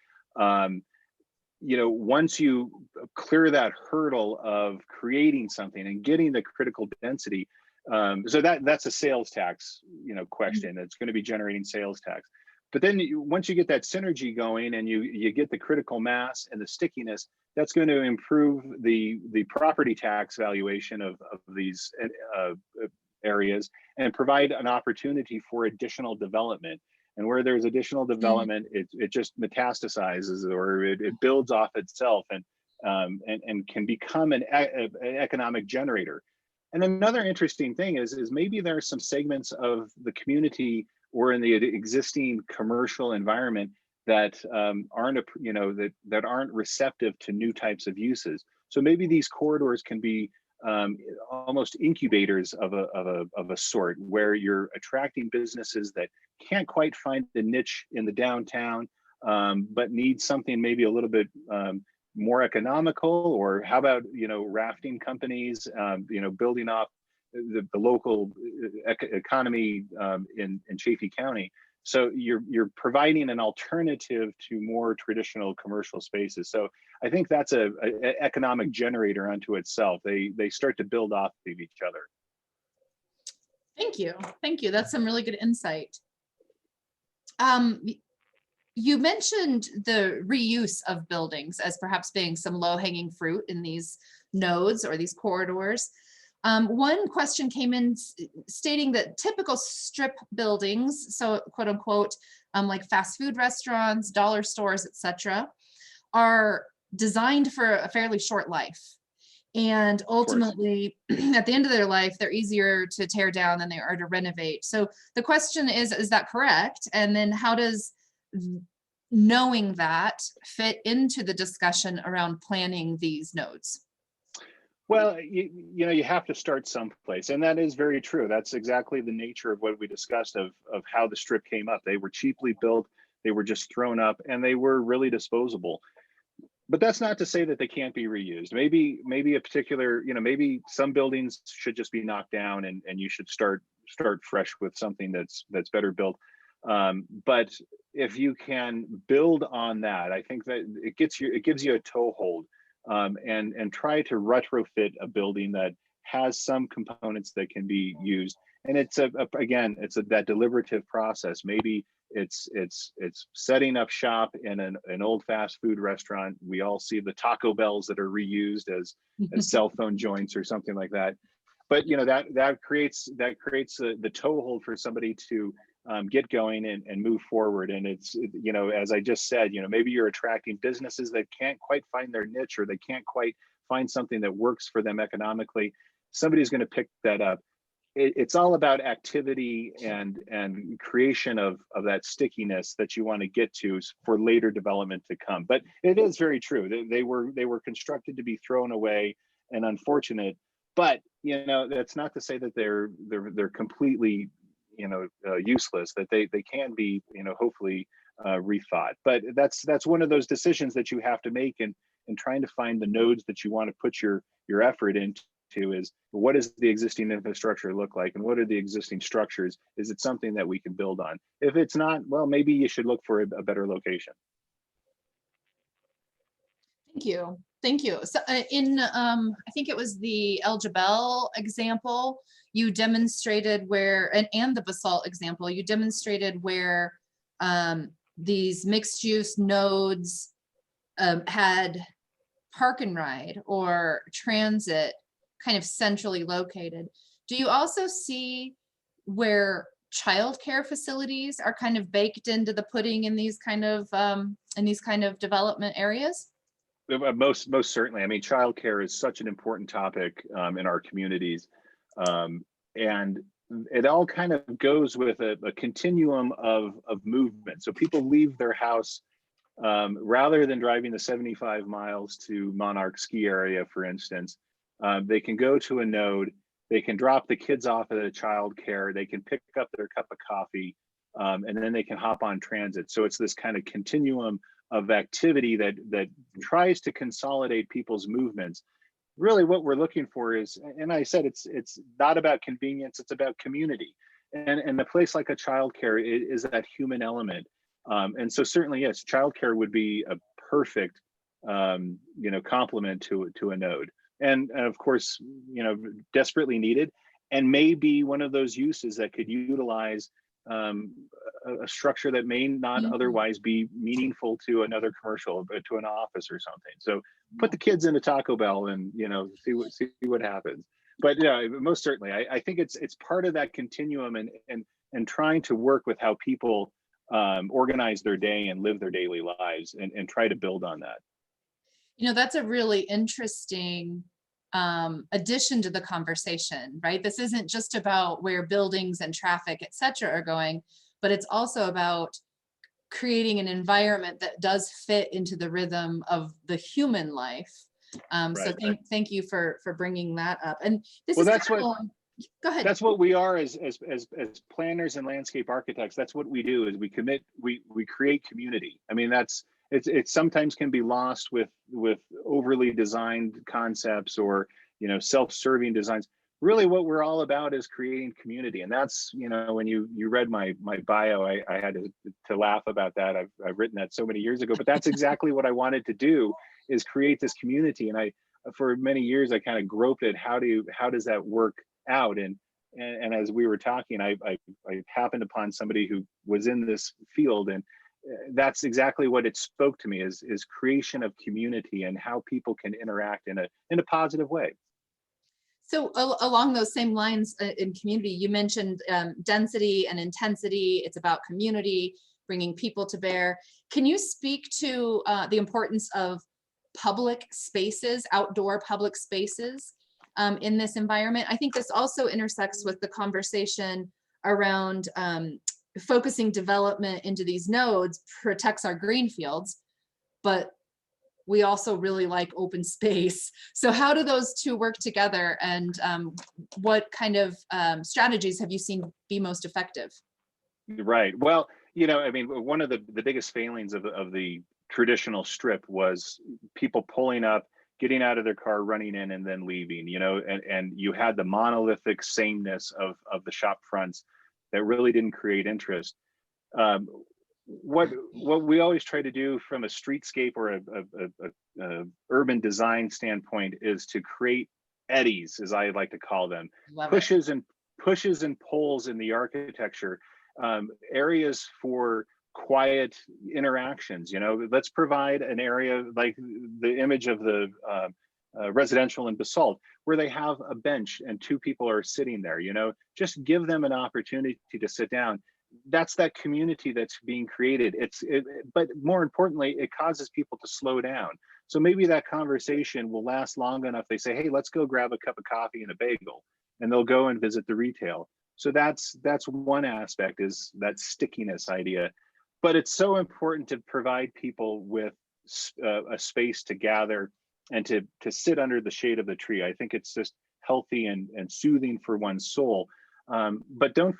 You know, once you clear that hurdle of creating something and getting the critical density, so that's a sales tax, you know, question. It's going to be generating sales tax. But then once you get that synergy going and you get the critical mass and the stickiness, that's going to improve the property tax valuation of these areas and provide an opportunity for additional development. And where there's additional development, it just metastasizes, or it builds off itself and can become an economic generator. And another interesting thing is maybe there are some segments of the community or in the existing commercial environment that aren't, you know, that aren't receptive to new types of uses. So maybe these corridors can be almost incubators of a sort, where you're attracting businesses that can't quite find the niche in the downtown, but need something maybe a little bit more economical. Or how about, you know, rafting companies, you know, building off the local economy in Chaffee County. So you're providing an alternative to more traditional commercial spaces. So I think that's an economic generator unto itself. They start to build off of each other. Thank you. Thank you. That's some really good insight. You mentioned the reuse of buildings as perhaps being some low-hanging fruit in these nodes or these corridors. One question came in stating that typical strip buildings, so quote unquote, like fast food restaurants, dollar stores, etc., are designed for a fairly short life. And ultimately, at the end of their life, they're easier to tear down than they are to renovate. So the question is that correct? And then how does knowing that fit into the discussion around planning these nodes? Well, you have to start someplace, and that is very true. That's exactly the nature of what we discussed of how the strip came up. They were cheaply built, they were just thrown up, and they were really disposable. But that's not to say that they can't be reused. Maybe a particular, maybe some buildings should just be knocked down, and you should start fresh with something that's better built. But if you can build on that, I think that it gives you a toehold. And try to retrofit a building that has some components that can be used. And it's that deliberative process. Maybe it's setting up shop in an old fast food restaurant. We all see the Taco Bells that are reused as cell phone joints or something like that. But that creates the toehold for somebody to get going and move forward. And it's, as I just said, maybe you're attracting businesses that can't quite find their niche, or they can't quite find something that works for them economically. Somebody's going to pick that up. It's all about activity and creation of that stickiness that you want to get to for later development to come. But it is very true. They were constructed to be thrown away and unfortunate. But that's not to say that they're completely useless, that they can be hopefully rethought. But that's one of those decisions that you have to make, and trying to find the nodes that you want to put your effort into is, what does the existing infrastructure look like, and what are the existing structures? Is it something that we can build on? If it's not, well, maybe you should look for a better location. Thank you. So in I think it was the El Jabal example, you demonstrated where, and the Basalt example, you demonstrated where these mixed use nodes had park and ride or transit kind of centrally located. Do you also see where childcare facilities are kind of baked into the pudding in these kind of development areas? Most certainly. I mean, childcare is such an important topic in our communities, and it all kind of goes with a continuum of movement. So people leave their house rather than driving the 75 miles to Monarch ski area, for instance. They can go to a node. They can drop the kids off at a childcare. They can pick up their cup of coffee, and then they can hop on transit. So it's this kind of continuum of activity that tries to consolidate people's movements. Really what we're looking for is, and I said, it's not about convenience, it's about community. And a place like a childcare is that human element. And so certainly, yes, childcare would be a perfect complement to a node. And of course, desperately needed, and may be one of those uses that could utilize a structure that may not otherwise be meaningful to another commercial, but to an office or something. So put the kids in a Taco Bell and see what happens. But yeah, most certainly, I think it's part of that continuum, and trying to work with how people organize their day and live their daily lives, and try to build on that. That's a really interesting addition to the conversation, right? This isn't just about where buildings and traffic, et cetera, are going, but it's also about creating an environment that does fit into the rhythm of the human life. So thank you for bringing that up. And this go ahead. That's what we are as planners and landscape architects. That's what we do, is we create community. I mean, it sometimes can be lost with overly designed concepts or self-serving designs. Really what we're all about is creating community. And that's, when you read my bio, I had to laugh about that. I've written that so many years ago, but that's exactly what I wanted to do, is create this community. And for many years I kind of groped at how does that work out. And as we were talking, I happened upon somebody who was in this field, and that's exactly what it spoke to me, is creation of community and how people can interact in a positive way. So along those same lines in community, you mentioned density and intensity. It's about community, bringing people to bear. Can you speak to the importance of public spaces, outdoor public spaces in this environment? I think this also intersects with the conversation around focusing development into these nodes protects our green fields, but we also really like open space. So how do those two work together, and what kind of strategies have you seen be most effective? Right. Well, I mean, one of the biggest failings of the traditional strip was people pulling up, getting out of their car, running in, and then leaving, and you had the monolithic sameness of the shop fronts that really didn't create interest. What we always try to do from a streetscape or a urban design standpoint is to create eddies, as I like to call them, Love it. pushes and pulls in the architecture, areas for quiet interactions. Let's provide an area like the image of the residential in Basalt, where they have a bench and two people are sitting there. Just give them an opportunity to sit down. That's that community that's being created. But more importantly, it causes people to slow down. So maybe that conversation will last long enough. They say, hey, let's go grab a cup of coffee and a bagel, and they'll go and visit the retail. So that's one aspect, is that stickiness idea. But it's so important to provide people with a space to gather and to sit under the shade of the tree. I think it's just healthy and soothing for one's soul. But don't,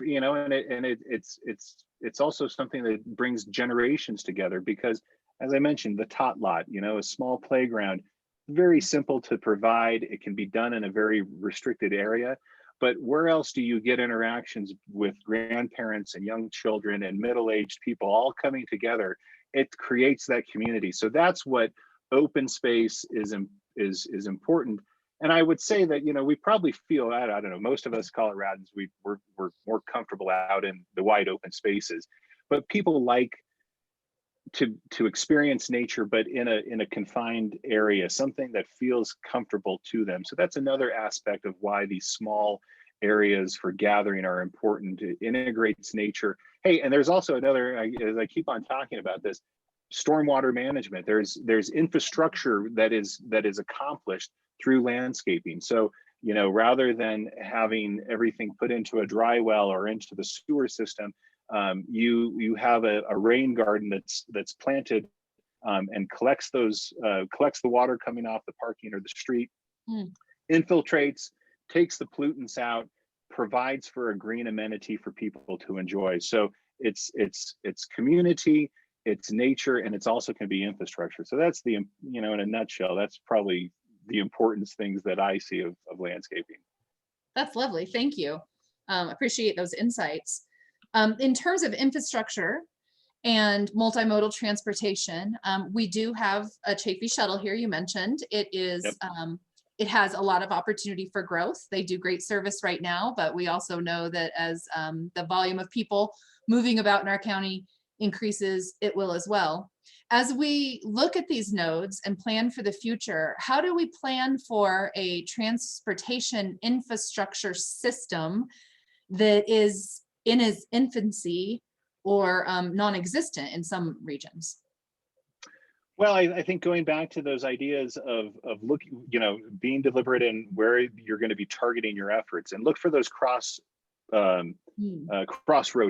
it's also something that brings generations together, because as I mentioned, the tot lot, a small playground, very simple to provide. It can be done in a very restricted area, but where else do you get interactions with grandparents and young children and middle-aged people all coming together? It creates that community. So that's what open space is important. And I would say that, we probably feel, I don't know, most of us Coloradans, we're more comfortable out in the wide open spaces, but people like to experience nature, but in a confined area, something that feels comfortable to them. So that's another aspect of why these small areas for gathering are important. It integrates nature. Hey, and there's also another, as I keep on talking about this, stormwater management. There's infrastructure that is accomplished through landscaping. So, rather than having everything put into a dry well or into the sewer system, you have a rain garden that's planted and collects the water coming off the parking or the street, infiltrates, takes the pollutants out, provides for a green amenity for people to enjoy. So it's community, it's nature, and it's also can be infrastructure. So that's in a nutshell, that's probably the important things that I see of landscaping. That's lovely. Thank you. Appreciate those insights. In terms of infrastructure and multimodal transportation, we do have a Chaffee shuttle here. You mentioned it is. Yep. It has a lot of opportunity for growth. They do great service right now, but we also know that as the volume of people moving about in our county increases, it will as well. As we look at these nodes and plan for the future, how do we plan for a transportation infrastructure system that is in its infancy or non-existent in some regions? Well, I think going back to those ideas of looking, being deliberate in where you're going to be targeting your efforts, and look for those crossroad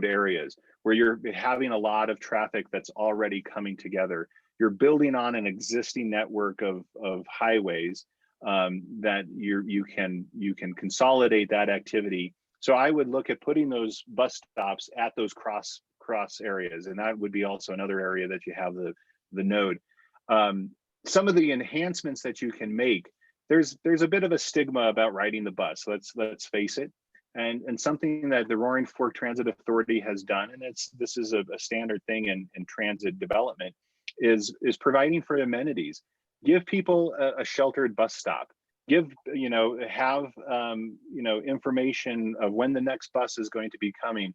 areas where you're having a lot of traffic that's already coming together. You're building on an existing network of highways that you can consolidate that activity. So I would look at putting those bus stops at those cross areas, and that would be also another area that you have the node. Some of the enhancements that you can make, there's a bit of a stigma about riding the bus. Let's face it. And something that the Roaring Fork Transit Authority has done, and this is a standard thing in transit development, is providing for amenities. Give people a sheltered bus stop. Have information of when the next bus is going to be coming.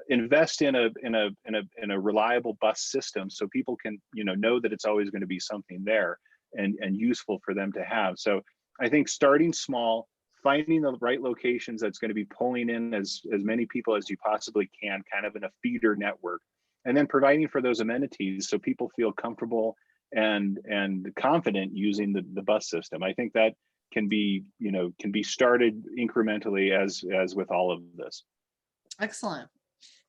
Invest in a reliable bus system so people can know that it's always going to be something there and useful for them to have. So I think starting small, finding the right locations that's going to be pulling in as many people as you possibly can, kind of in a feeder network, and then providing for those amenities so people feel comfortable and confident using the bus system. I think that can be, can be started incrementally as with all of this. Excellent.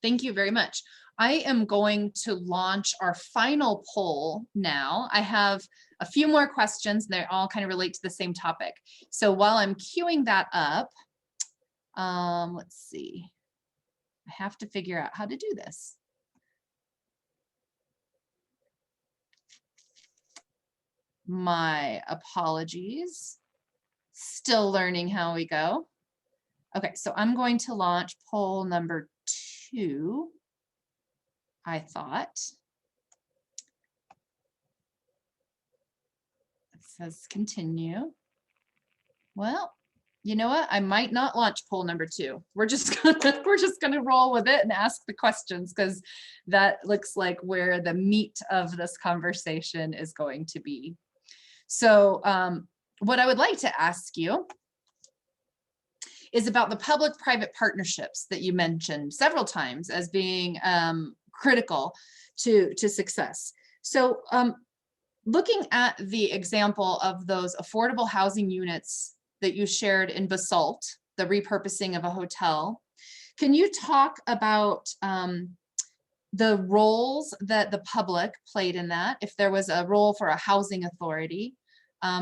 Thank you very much. I am going to launch our final poll now. I have a few more questions. They all kind of relate to the same topic. So while I'm queuing that up, let's see. I have to figure out how to do this. My apologies. Still learning how we go. Okay, so I'm going to launch poll number 2, I thought. It says continue. Well, you know what? I might not launch poll number 2. We're just gonna roll with it and ask the questions, because that looks like where the meat of this conversation is going to be. So what I would like to ask you is about the public-private partnerships that you mentioned several times as being critical to success. So looking at the example of those affordable housing units that you shared in Basalt, the repurposing of a hotel, can you talk about the roles that the public played in that, if there was a role for a housing authority?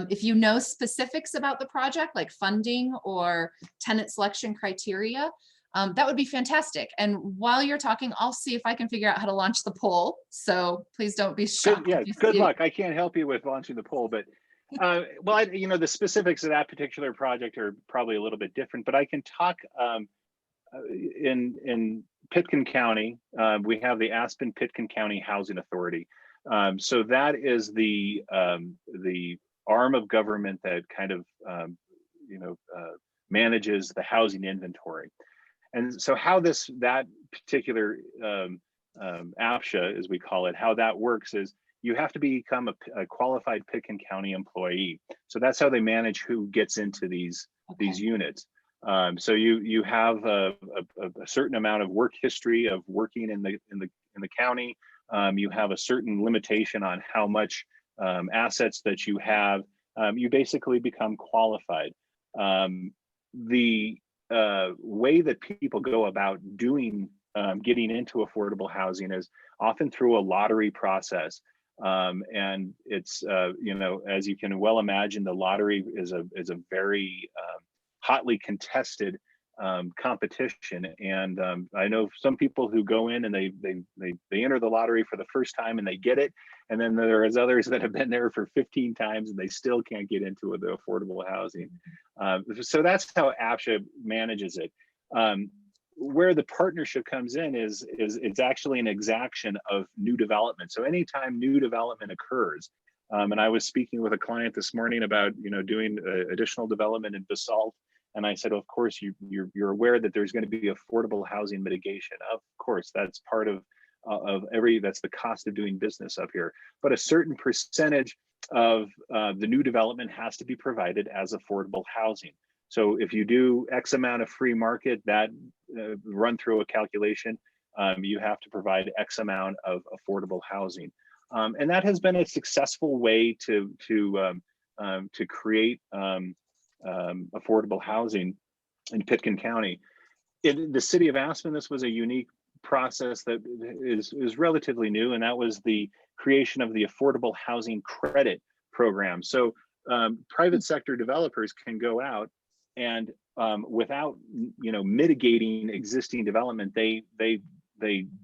If you know specifics about the project, like funding or tenant selection criteria, that would be fantastic. And while you're talking, I'll see if I can figure out how to launch the poll. So please don't be shocked. Good luck. I can't help you with launching the poll, but well, the specifics of that particular project are probably a little bit different, but I can talk in Pitkin County. We have the Aspen-Pitkin County Housing Authority. So that is the arm of government that kind of manages the housing inventory. And so how that particular APSHA, as we call it, how that works is you have to become a qualified Pitkin County employee. So that's how they manage who gets into these units. So you have a certain amount of work history of working in the county. You have a certain limitation on how much assets that you have. You basically become qualified. The way that people go about getting into affordable housing is often through a lottery process. And it's, as you can well imagine, the lottery is a very hotly contested competition. And I know some people who go in and they enter the lottery for the first time and they get it. And then there's others that have been there for 15 times and they still can't get into the affordable housing. So that's how APSHA manages it. Where the partnership comes in is it's actually an exaction of new development. So anytime new development occurs, and I was speaking with a client this morning about doing additional development in Basalt, and I said, of course, you're aware that there's going to be affordable housing mitigation. Of course, that's part of that's the cost of doing business up here. But a certain percentage of the new development has to be provided as affordable housing. So if you do X amount of free market, that run through a calculation, you have to provide X amount of affordable housing. And that has been a successful way to create affordable housing in Pitkin County. In the city of Aspen, this was a unique process that is relatively new, and that was the creation of the Affordable Housing Credit Program. So private sector developers can go out and without mitigating existing development, they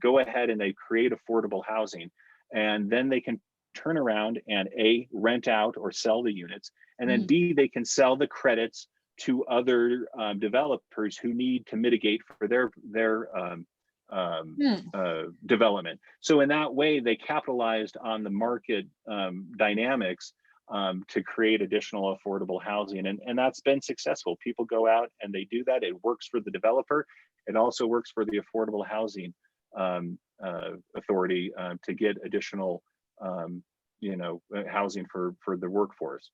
go ahead and they create affordable housing, and then they can turn around and A, rent out or sell the units, and then B, they can sell the credits to other developers who need to mitigate for their development. So in that way, they capitalized on the market dynamics to create additional affordable housing. And that's been successful. People go out and they do that. It works for the developer. It also works for the Affordable Housing Authority to get additional housing for the workforce.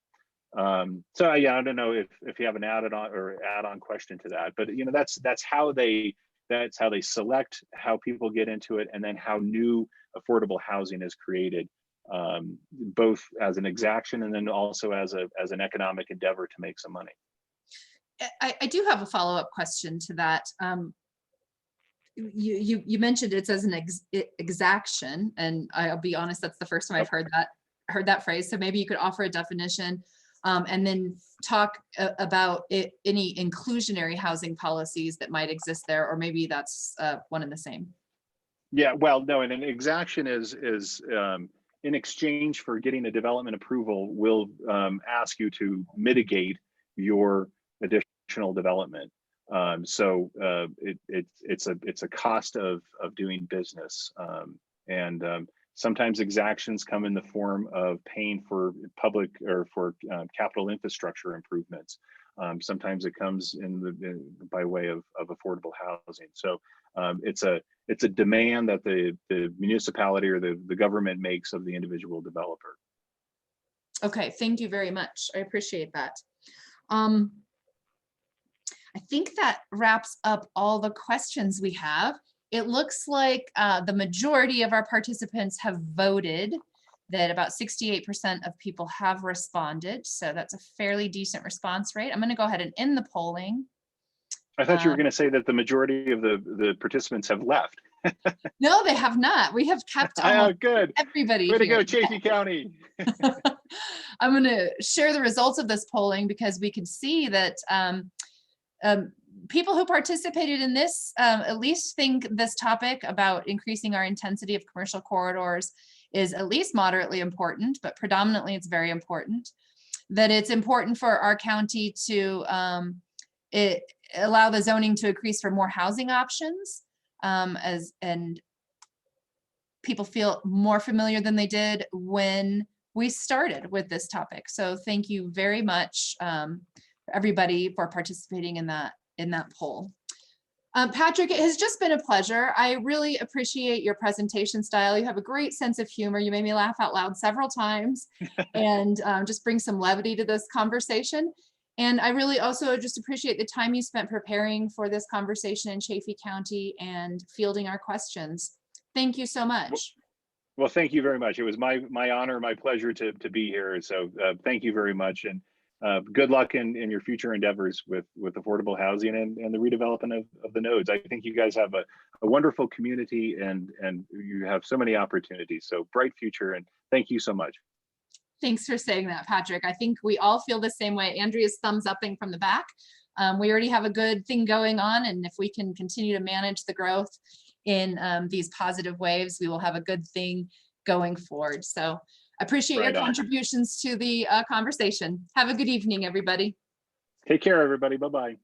So yeah, I don't know if you have an add-on question to that, but that's how they select how people get into it, and then how new affordable housing is created, both as an exaction and then also as an economic endeavor to make some money. I do have a follow-up question to that. You mentioned it's as an exaction, and I'll be honest, that's the first time I've heard that phrase. So maybe you could offer a definition, and then talk about any inclusionary housing policies that might exist there, or maybe that's one and the same. Yeah, well, no, and an exaction is in exchange for getting a development approval, will ask you to mitigate your additional development. So it's a cost of doing business, and sometimes exactions come in the form of paying for public or for capital infrastructure improvements. Sometimes it comes by way of affordable housing. So it's a demand that the municipality or the government makes of the individual developer. Okay, thank you very much. I appreciate that. I think that wraps up all the questions we have. It looks like the majority of our participants have voted, that about 68% of people have responded. So that's a fairly decent response rate. I'm going to go ahead and end the polling. I thought you were going to say that the majority of the participants have left. No, they have not. We have kept good. Everybody. Way to go, Chaffee County. I'm going to share the results of this polling, because we can see that people who participated in this at least think this topic about increasing our intensity of commercial corridors is at least moderately important, but predominantly it's very important. That it's important for our county to allow the zoning to increase for more housing options, and people feel more familiar than they did when we started with this topic. So thank you very much, everybody, for participating in that poll. Patrick, it has just been a pleasure. I really appreciate your presentation style. You have a great sense of humor. You made me laugh out loud several times, and just bring some levity to this conversation. And I really also just appreciate the time you spent preparing for this conversation in Chaffee County and fielding our questions. Thank you so much. Well, thank you very much. It was my honor, my pleasure to be here. So thank you very much, and good luck in your future endeavors with affordable housing and the redevelopment of the nodes. I think you guys have a wonderful community, and you have so many opportunities. So bright future, and thank you so much. Thanks for saying that, Patrick. I think we all feel the same way. Andrea's thumbs upping from the back. We already have a good thing going on, and if we can continue to manage the growth in these positive waves, we will have a good thing going forward. So I appreciate your contributions to the conversation. Have a good evening, everybody. Take care, everybody. Bye-bye.